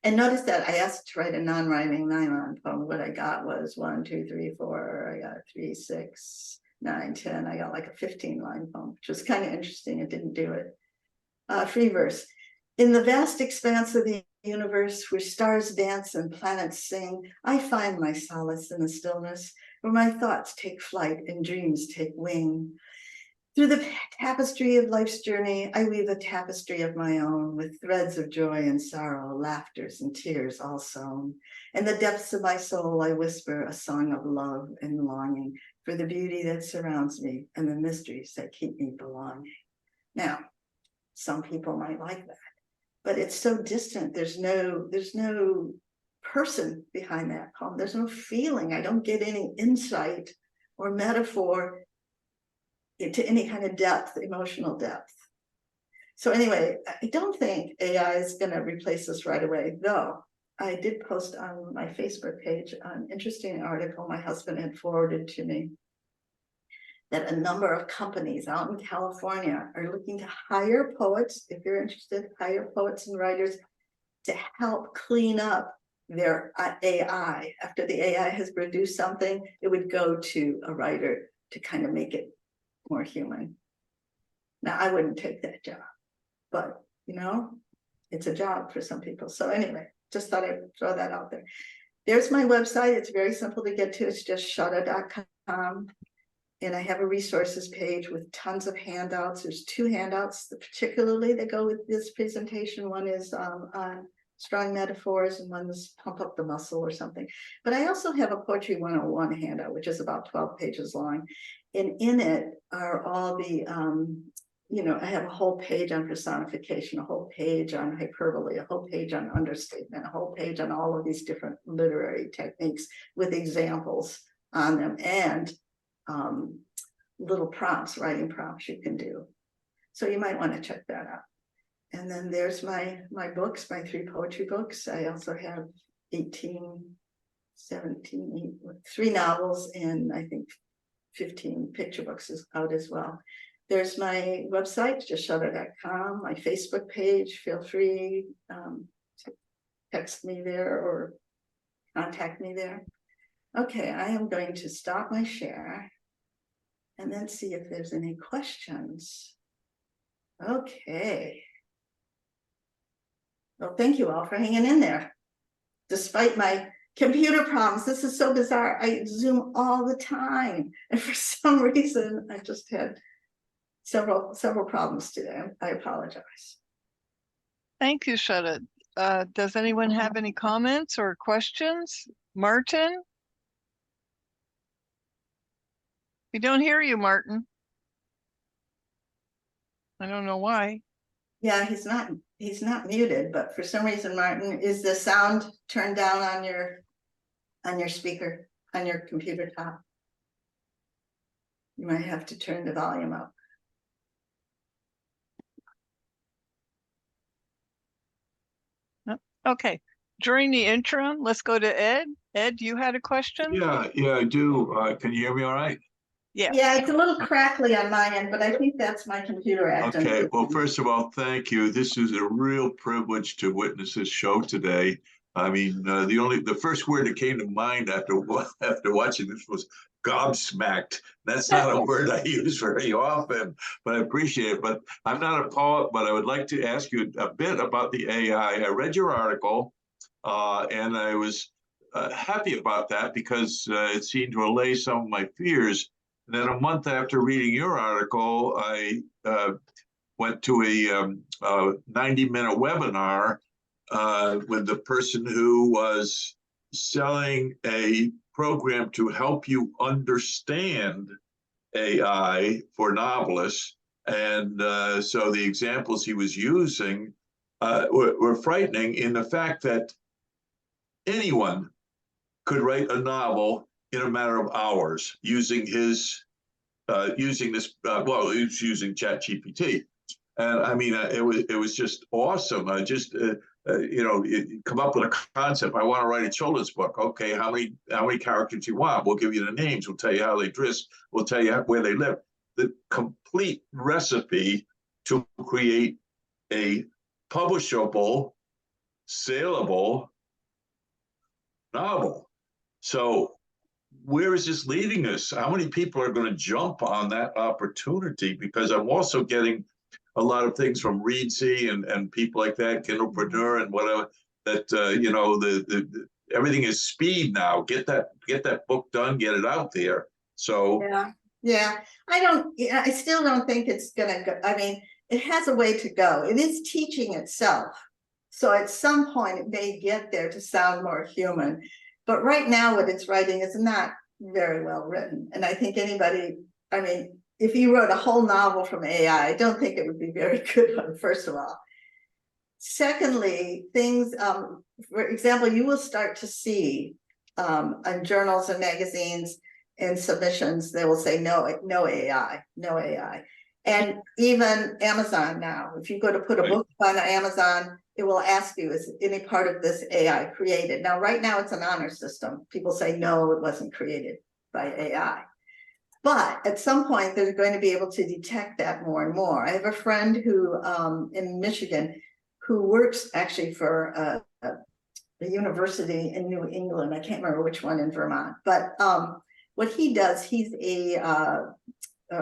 And notice that I asked to write a non-rhyming 9-line poem. What I got was 1, 2, 3, 4. I got 3, 6, 9, 10. I got like a 15-line poem, which was kind of interesting. It didn't do it. Free verse. In the vast expanse of the universe where stars dance and planets sing, I find my solace in the stillness where my thoughts take flight and dreams take wing. Through the tapestry of life's journey, I weave a tapestry of my own with threads of joy and sorrow, laughters and tears all sewn. In the depths of my soul, I whisper a song of love and longing for the beauty that surrounds me and the mysteries that keep me belonging. Now, some people might like that, but it's so distant. There's no person behind that poem. There's no feeling. I don't get any insight or metaphor into any kind of depth, emotional depth. So anyway, I don't think AI is going to replace us right away, though. I did post on my Facebook page an interesting article my husband had forwarded to me that a number of companies out in California are looking to hire poets, if you're interested, hire poets and writers to help clean up their AI. After the AI has produced something, it would go to a writer to kind of make it more human. Now, I wouldn't take that job, but you know, it's a job for some people. So anyway, just thought I'd throw that out there. there's my website. It's very simple to get to. It's just shutta.com. And I have a resources page with tons of handouts. There's 2 handouts that particularly that go with this presentation. One is on strong metaphors and one is pump up the muscle or something. But I also have a Poetry 101 handout, which is about 12 pages long. And in it are all the, I have a whole page on personification, a whole page on hyperbole, a whole page on understatement, a whole page on all of these different literary techniques with examples on them, and little prompts, writing prompts you can do. So you might want to check that out. And then there's my books, my 3 poetry books. I also have 3 novels, and I think 15 picture books is out as well. There's my website, just shutta.com, my Facebook page. Feel free to text me there or contact me there. Okay, I am going to stop my share and then see if there's any questions. Okay. Well, thank you all for hanging in there. Despite my computer problems, this is so bizarre. I Zoom all the time. And for some reason, I just had several problems today. I apologize. Thank you, Shutta. Does anyone have any comments or questions? Martin? We don't hear you, Martin. I don't know why. Yeah, he's not muted, but for some reason, Martin, is the sound turned down on your speaker, on your computer top? You might have to turn the volume up. Okay, during the interim, let's go to Ed. Ed, you had a question? Yeah, I do. Can you hear me all right? Yes. Yeah, it's a little crackly on my end, but I think that's my computer acting. Okay, well, first of all, thank you. This is a real privilege to witness this show today. I mean, the first word that came to mind after watching this was gobsmacked. That's not a word I use very often, but I appreciate it. But I'm not a poet, but I would like to ask you a bit about the AI. I read your article, and I was happy about that because it seemed to allay some of my fears. And then a month after reading your article, I went to a 90-minute webinar with the person who was selling a program to help you understand AI for novelists. And so the examples he was using were frightening in the fact that anyone could write a novel in a matter of hours using this. He was using ChatGPT, and I mean, it was just awesome. I just come up with a concept. I want to write a children's book. Okay, how many characters you want? We'll give you the names. We'll tell you how they dress. We'll tell you where they live. The complete recipe to create a publishable, saleable novel. So where is this leading us? How many people are going to jump on that opportunity? Because I'm also getting a lot of things from Reedsy and people like that, Kindlepreneur and whatever, that everything is speed now. Get that book done, get it out there. So yeah. I still don't think it's gonna go. I mean, it has a way to go. It is teaching itself. So at some point it may get there to sound more human. But right now what it's writing is not very well written. And I think if you wrote a whole novel from AI, I don't think it would be very good one, first of all. Secondly, things, for example, you will start to see on journals and magazines and submissions, they will say no AI. And even Amazon now, if you go to put a book on Amazon, it will ask you, is any part of this AI created? Now, right now it's an honor system. People say, no, it wasn't created by AI. But at some point, they're going to be able to detect that more and more. I have a friend who in Michigan who works actually for a university in New England. I can't remember which one in Vermont. But what he does, he's a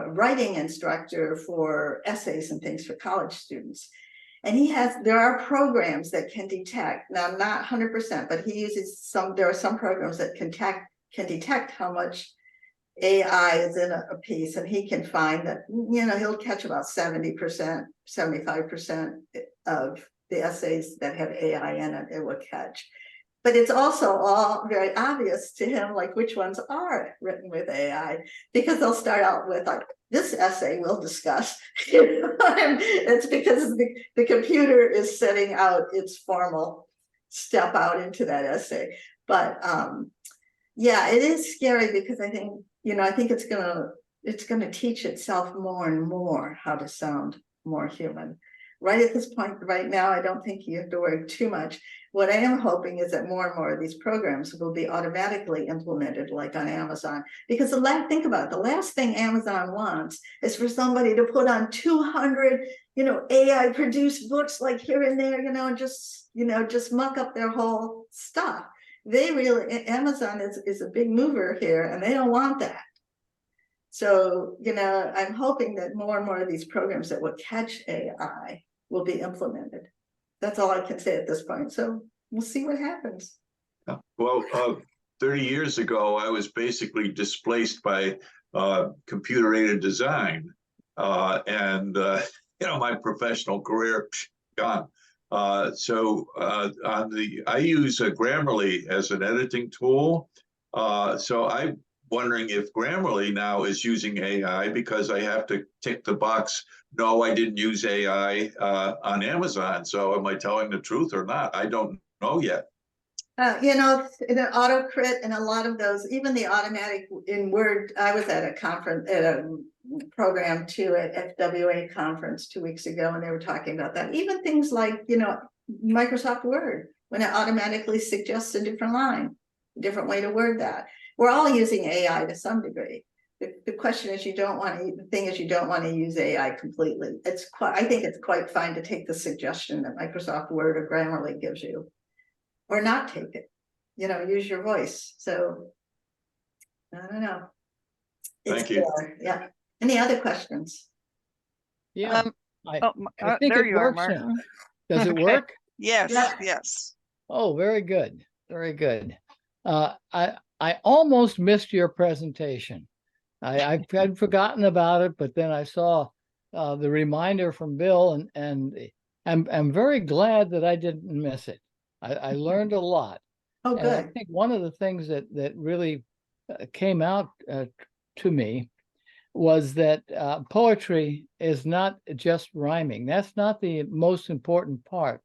writing instructor for essays and things for college students. And there are programs that can detect, now not 100%, but he uses there are some programs that can detect how much AI is in a piece, and he can find that, he'll catch about 70%, 75% of the essays that have AI in it, it will catch. But it's also all very obvious to him, like which ones are written with AI, because they'll start out with like, this essay we'll discuss. It's because the computer is setting out its formal step out into that essay. But yeah, it is scary because I think, I think it's gonna teach itself more and more how to sound more human. Right at this point, right now, I don't think you have to worry too much. What I am hoping is that more and more of these programs will be automatically implemented, like on Amazon. Because think about it, the last thing Amazon wants is for somebody to put on 200, AI produced books like here and there, and just muck up their whole stuff. Amazon is a big mover here, and they don't want that. So, I'm hoping that more and more of these programs that will catch AI will be implemented. That's all I can say at this point. So we'll see what happens. Well, 30 years ago, I was basically displaced by computer-aided design. My professional career, gone. I use Grammarly as an editing tool. So I'm wondering if Grammarly now is using AI, because I have to tick the box, no, I didn't use AI on Amazon. So am I telling the truth or not? I don't know yet. The AutoCrit and a lot of those, even the automatic in Word, I was at a conference, at a program too, at FWA conference 2 weeks ago, and they were talking about that. Even things like, Microsoft Word, when it automatically suggests a different line, a different way to word that. We're all using AI to some degree. The question is, you don't want to use AI completely. I think it's quite fine to take the suggestion that Microsoft Word or Grammarly gives you, or not take it, use your voice. So I don't know. Thank you. Yeah. Any other questions? Yeah, I think there it you are, works now. Martin. Does it Okay. work? Yes, Yeah. yes. Oh, very good. Very good. I almost missed your presentation. I had forgotten about it, but then I saw the reminder from Bill, and I'm very glad that I didn't miss it. I learned a lot. Oh, And I good. think one of the things that really came out to me was that poetry is not just rhyming. That's not the most important part.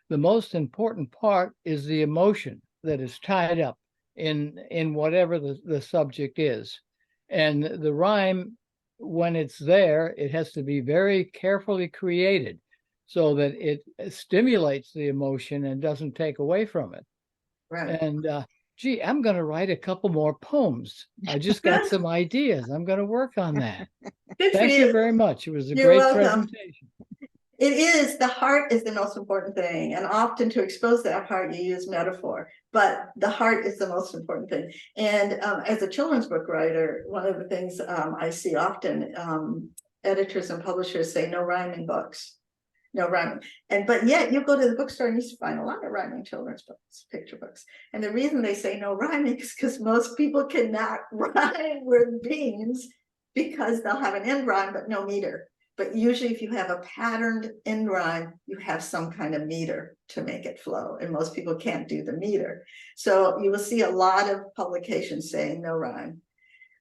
The most important part is the emotion that is tied up in whatever the subject is. And the rhyme, when it's there, it has to be very carefully created so that it stimulates the emotion and doesn't take away from it. Right. And gee, I'm going to write a couple more poems. I just got some ideas. I'm going to work on that. Good for Thank you very much. It was a You're great welcome. presentation. It is, the heart is the most important thing. And often to expose that heart, you use metaphor, but the heart is the most important thing. And as a children's book writer, one of the things I see often, editors and publishers say no rhyming books. No rhyming. But yet you go to the bookstore and you find a lot of rhyming children's books, picture books. And the reason they say no rhyming is because most people cannot rhyme with beans, because they'll have an end rhyme but no meter. But usually if you have a patterned end rhyme, you have some kind of meter to make it flow. And most people can't do the meter. So you will see a lot of publications saying no rhyme.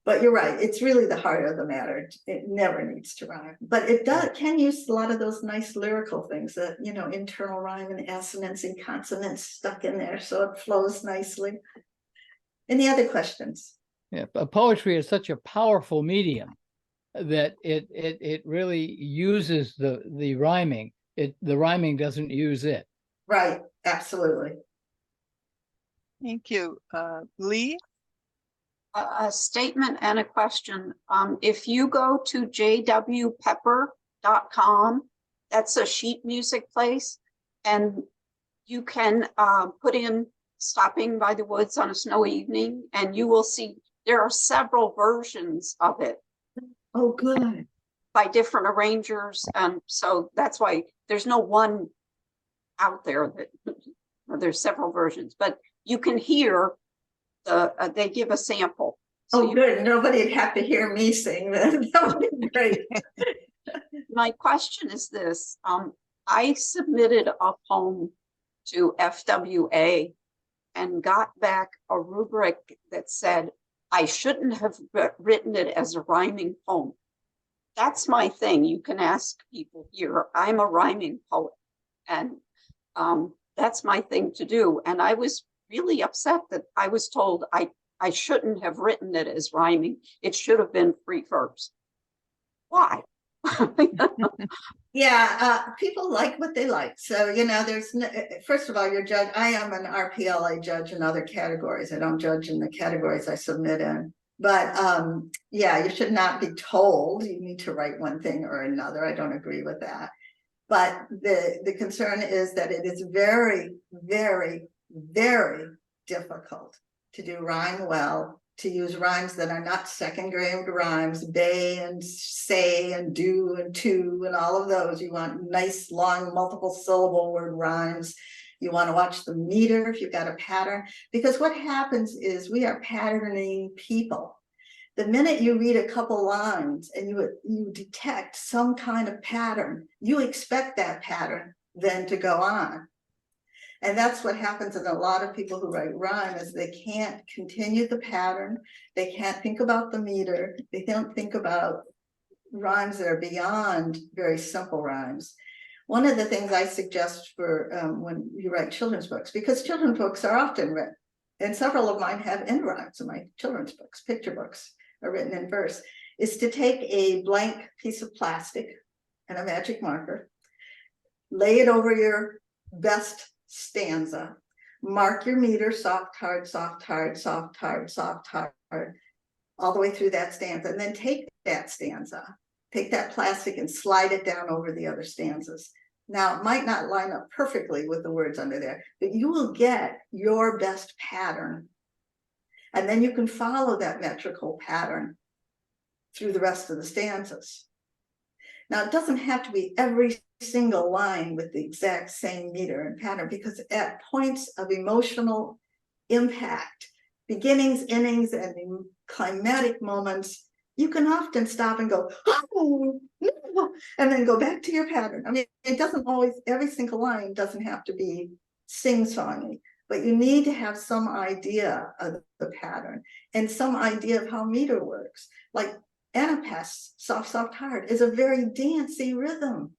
But you're right, it's really the heart of the matter. It never needs to rhyme, but it can use a lot of those nice lyrical things that, internal rhyme and assonance and consonants stuck in there, so it flows nicely. Any other questions? Yeah, but poetry is such a powerful medium that it really uses the rhyming. The rhyming doesn't use it. Right, absolutely. Thank you. Lee? A statement and a question. If you go to jwpepper.com, that's a sheet music place, and you can put in Stopping by the Woods on a Snowy Evening, and you will see there are several versions of it. Oh, good. by different arrangers. And so that's why there's no one out there that there's several versions, but you can hear they give a sample. So Oh, good. Nobody'd have to hear me sing then. That would be great. my question is this, I submitted a poem to FWA and got back a rubric that said I shouldn't have written it as a rhyming poem. That's my thing. You can ask people here. I'm a rhyming poet, and that's my thing to do. And I was really upset that I was told I shouldn't have written it as rhyming. It should have been free verse. Why? Yeah, people like what they like. So, you know, there's no, first of all, your judge, I am an RPLA judge in other categories. I don't judge in the categories I submit in. But yeah, you should not be told you need to write one thing or another. I don't agree with that. But the concern is that it is very, very, very difficult to do rhyme well, to use rhymes that are not second grade rhymes, bay and say and do and to and all of those. You want nice, long, multiple syllable word rhymes. You want to watch the meter if you've got a pattern, because what happens is we are patterning people. The minute you read a couple lines and you detect some kind of pattern, you expect that pattern then to go on. And that's what happens in a lot of people who write rhyme is they can't continue the pattern. They can't think about the meter. They don't think about rhymes that are beyond very simple rhymes. One of the things I suggest for when you write children's books, because children's books are often written, and several of mine have end rhymes in my children's books, picture books are written in verse, is to take a blank piece of plastic and a magic marker, lay it over your best stanza, mark your meter, soft, hard, soft, hard, soft, hard, soft, hard, all the way through that stanza, and then take that stanza, take that plastic and slide it down over the other stanzas. Now, it might not line up perfectly with the words under there, but you will get your best pattern. And then you can follow that metrical pattern through the rest of the stanzas. Now, it doesn't have to be every single line with the exact same meter and pattern, because at points of emotional impact, beginnings, endings, and climatic moments, you can often stop and go, oh, no, and then go back to your pattern. I mean, it doesn't always, every single line doesn't have to be sing-songy, but you need to have some idea of the pattern and some idea of how meter works. Like anapest, soft, soft, hard, is a very dancey rhythm.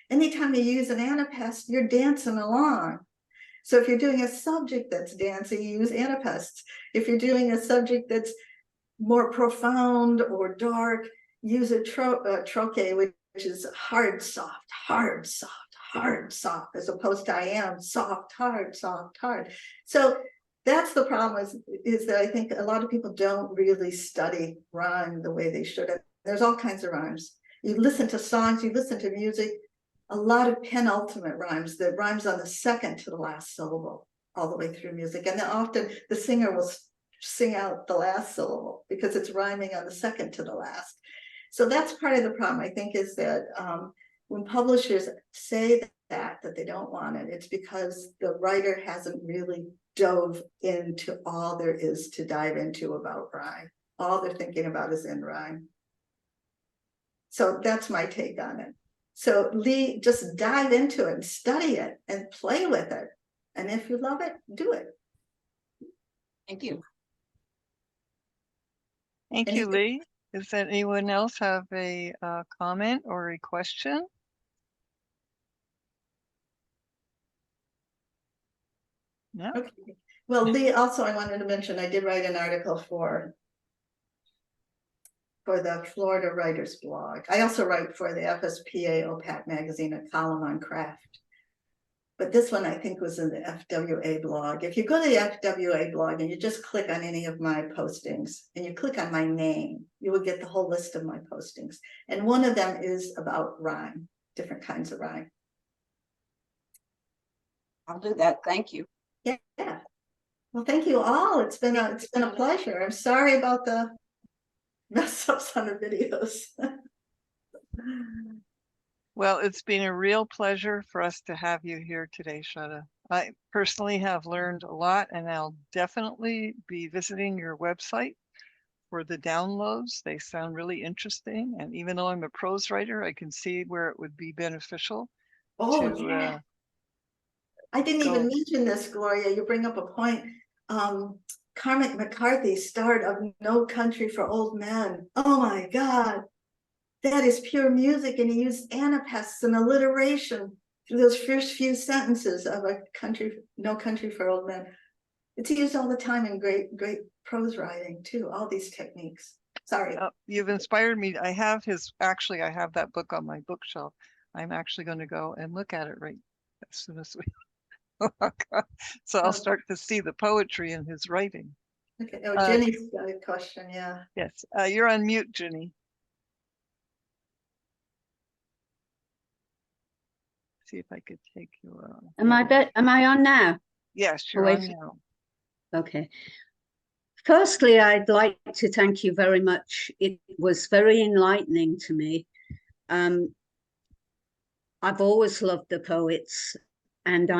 Anytime you use an anapest, you're dancing along. So if you're doing a subject that's dancing, you use anapests. If you're doing a subject that's more profound or dark, use a trochee, which is hard, soft, hard, soft, hard, soft, as opposed to I am soft, hard, soft, hard. So that's the problem is that I think a lot of people don't really study rhyme the way they should have. There's all kinds of rhymes. You listen to songs, you listen to music, a lot of penultimate rhymes, that rhymes on the second to the last syllable all the way through music. And then often the singer will sing out the last syllable because it's rhyming on the second to the last. So that's part of the problem, I think, is that when publishers say that they don't want it, it's because the writer hasn't really dove into all there is to dive into about rhyme. All they're thinking about is in rhyme. So that's my take on it. So Lee, just dive into it and study it and play with it. And if you love it, do it. Thank you. Thank you, Lee. Does anyone else have a comment or a question? No. Okay. Well, Lee, also I wanted to mention, I did write an article for the Florida Writers Blog. I also write for the FSPA OPAC magazine, a column on craft. But this one I think was in the FWA blog. If you go to the FWA blog and you just click on any of my postings and you click on my name, you will get the whole list of my postings. And one of them is about rhyme, different kinds of rhyme. I'll do that. Thank you. Yeah. Well, thank you all. It's been a pleasure. I'm sorry about the mess ups on the videos. Well, it's been a real pleasure for us to have you here today, Shutta. I personally have learned a lot, and I'll definitely be visiting your website for the downloads. They sound really interesting. And even though I'm a prose writer, I can see where it would be beneficial Oh, to yeah. I didn't go. even mention this, Gloria. You bring up a point. Cormac McCarthy starred of No Country for Old Men. Oh my God. That is pure music, and he used anapaests and alliteration through those first few sentences of No Country for Old Men. It's used all the time in great prose writing too, all these techniques. Sorry. You've inspired me. I have that book on my bookshelf. I'm actually going to go and look at it right as soon as we so I'll start to see the poetry in his writing. Okay. Oh, Jenny's got a question. Yeah. Yes. You're on mute, Jenny. See if I could take you. Am I on now? Yes, you're on now. Okay. Firstly, I'd like to thank you very much. It was very enlightening to me. I've always loved the poets, and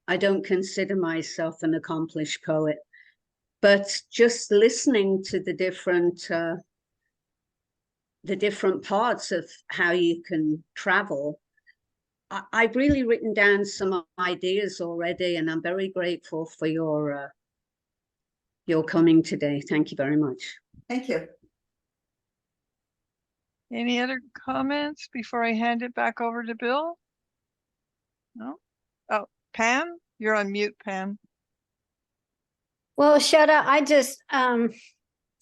I don't consider myself an accomplished poet, but just listening to the different parts of how you can travel, I've really written down some ideas already, and I'm very grateful for your coming today. Thank you very much. Thank you. Any other comments before I hand it back over to Bill? No? Oh, Pam, you're on mute, Pam. Well, Shutta,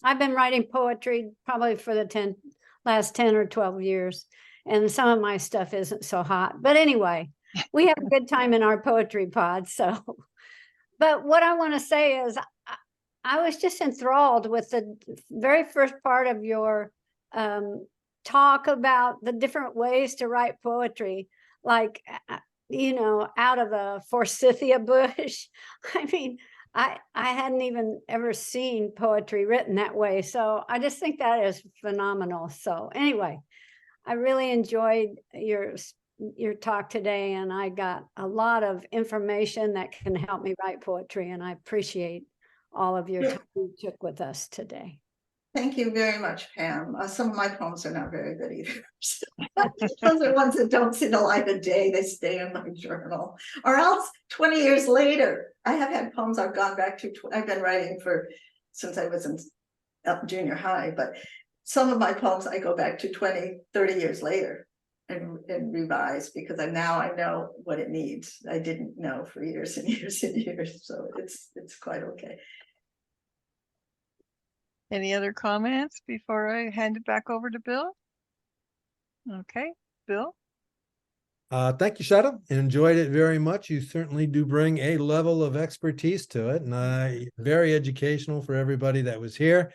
I've been writing poetry probably for the last 10 or 12 years, and some of my stuff isn't so hot. But anyway, we have a good time in our poetry pod. So, but what I want to say is I was just enthralled with the very first part of your talk about the different ways to write poetry, like, out of a forsythia bush. I mean, I hadn't even ever seen poetry written that way. So I just think that is phenomenal. So anyway, I really enjoyed your talk today, and I got a lot of information that can help me write poetry, and I appreciate all of your time you took with us today. Thank you very much, Pam. Some of my poems are not very good either. Those are ones that don't see the light of day. They stay in my journal, or else 20 years later. I have had poems I've gone back to. I've been writing since I was in junior high, but some of my poems I go back to 20, 30 years later and revise, because now I know what it needs. I didn't know for years and years and years. So it's quite okay. Any other comments before I hand it back over to Bill? Okay, Bill. Thank you, Shutta. Enjoyed it very much. You certainly do bring a level of expertise to it, and very educational for everybody that was here.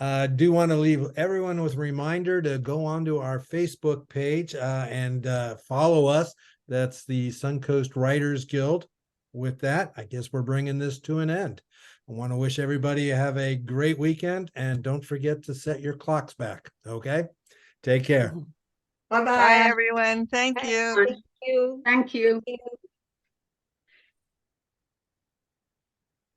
Do want to leave everyone with a reminder to go onto our Facebook page and follow us. That's the Suncoast Writers Guild. With that, I guess we're bringing this to an end. I want to wish everybody have a great weekend, and don't forget to set your clocks back. Okay, take care. Bye-bye. Bye, everyone. Thank you. Thank you. Thank you.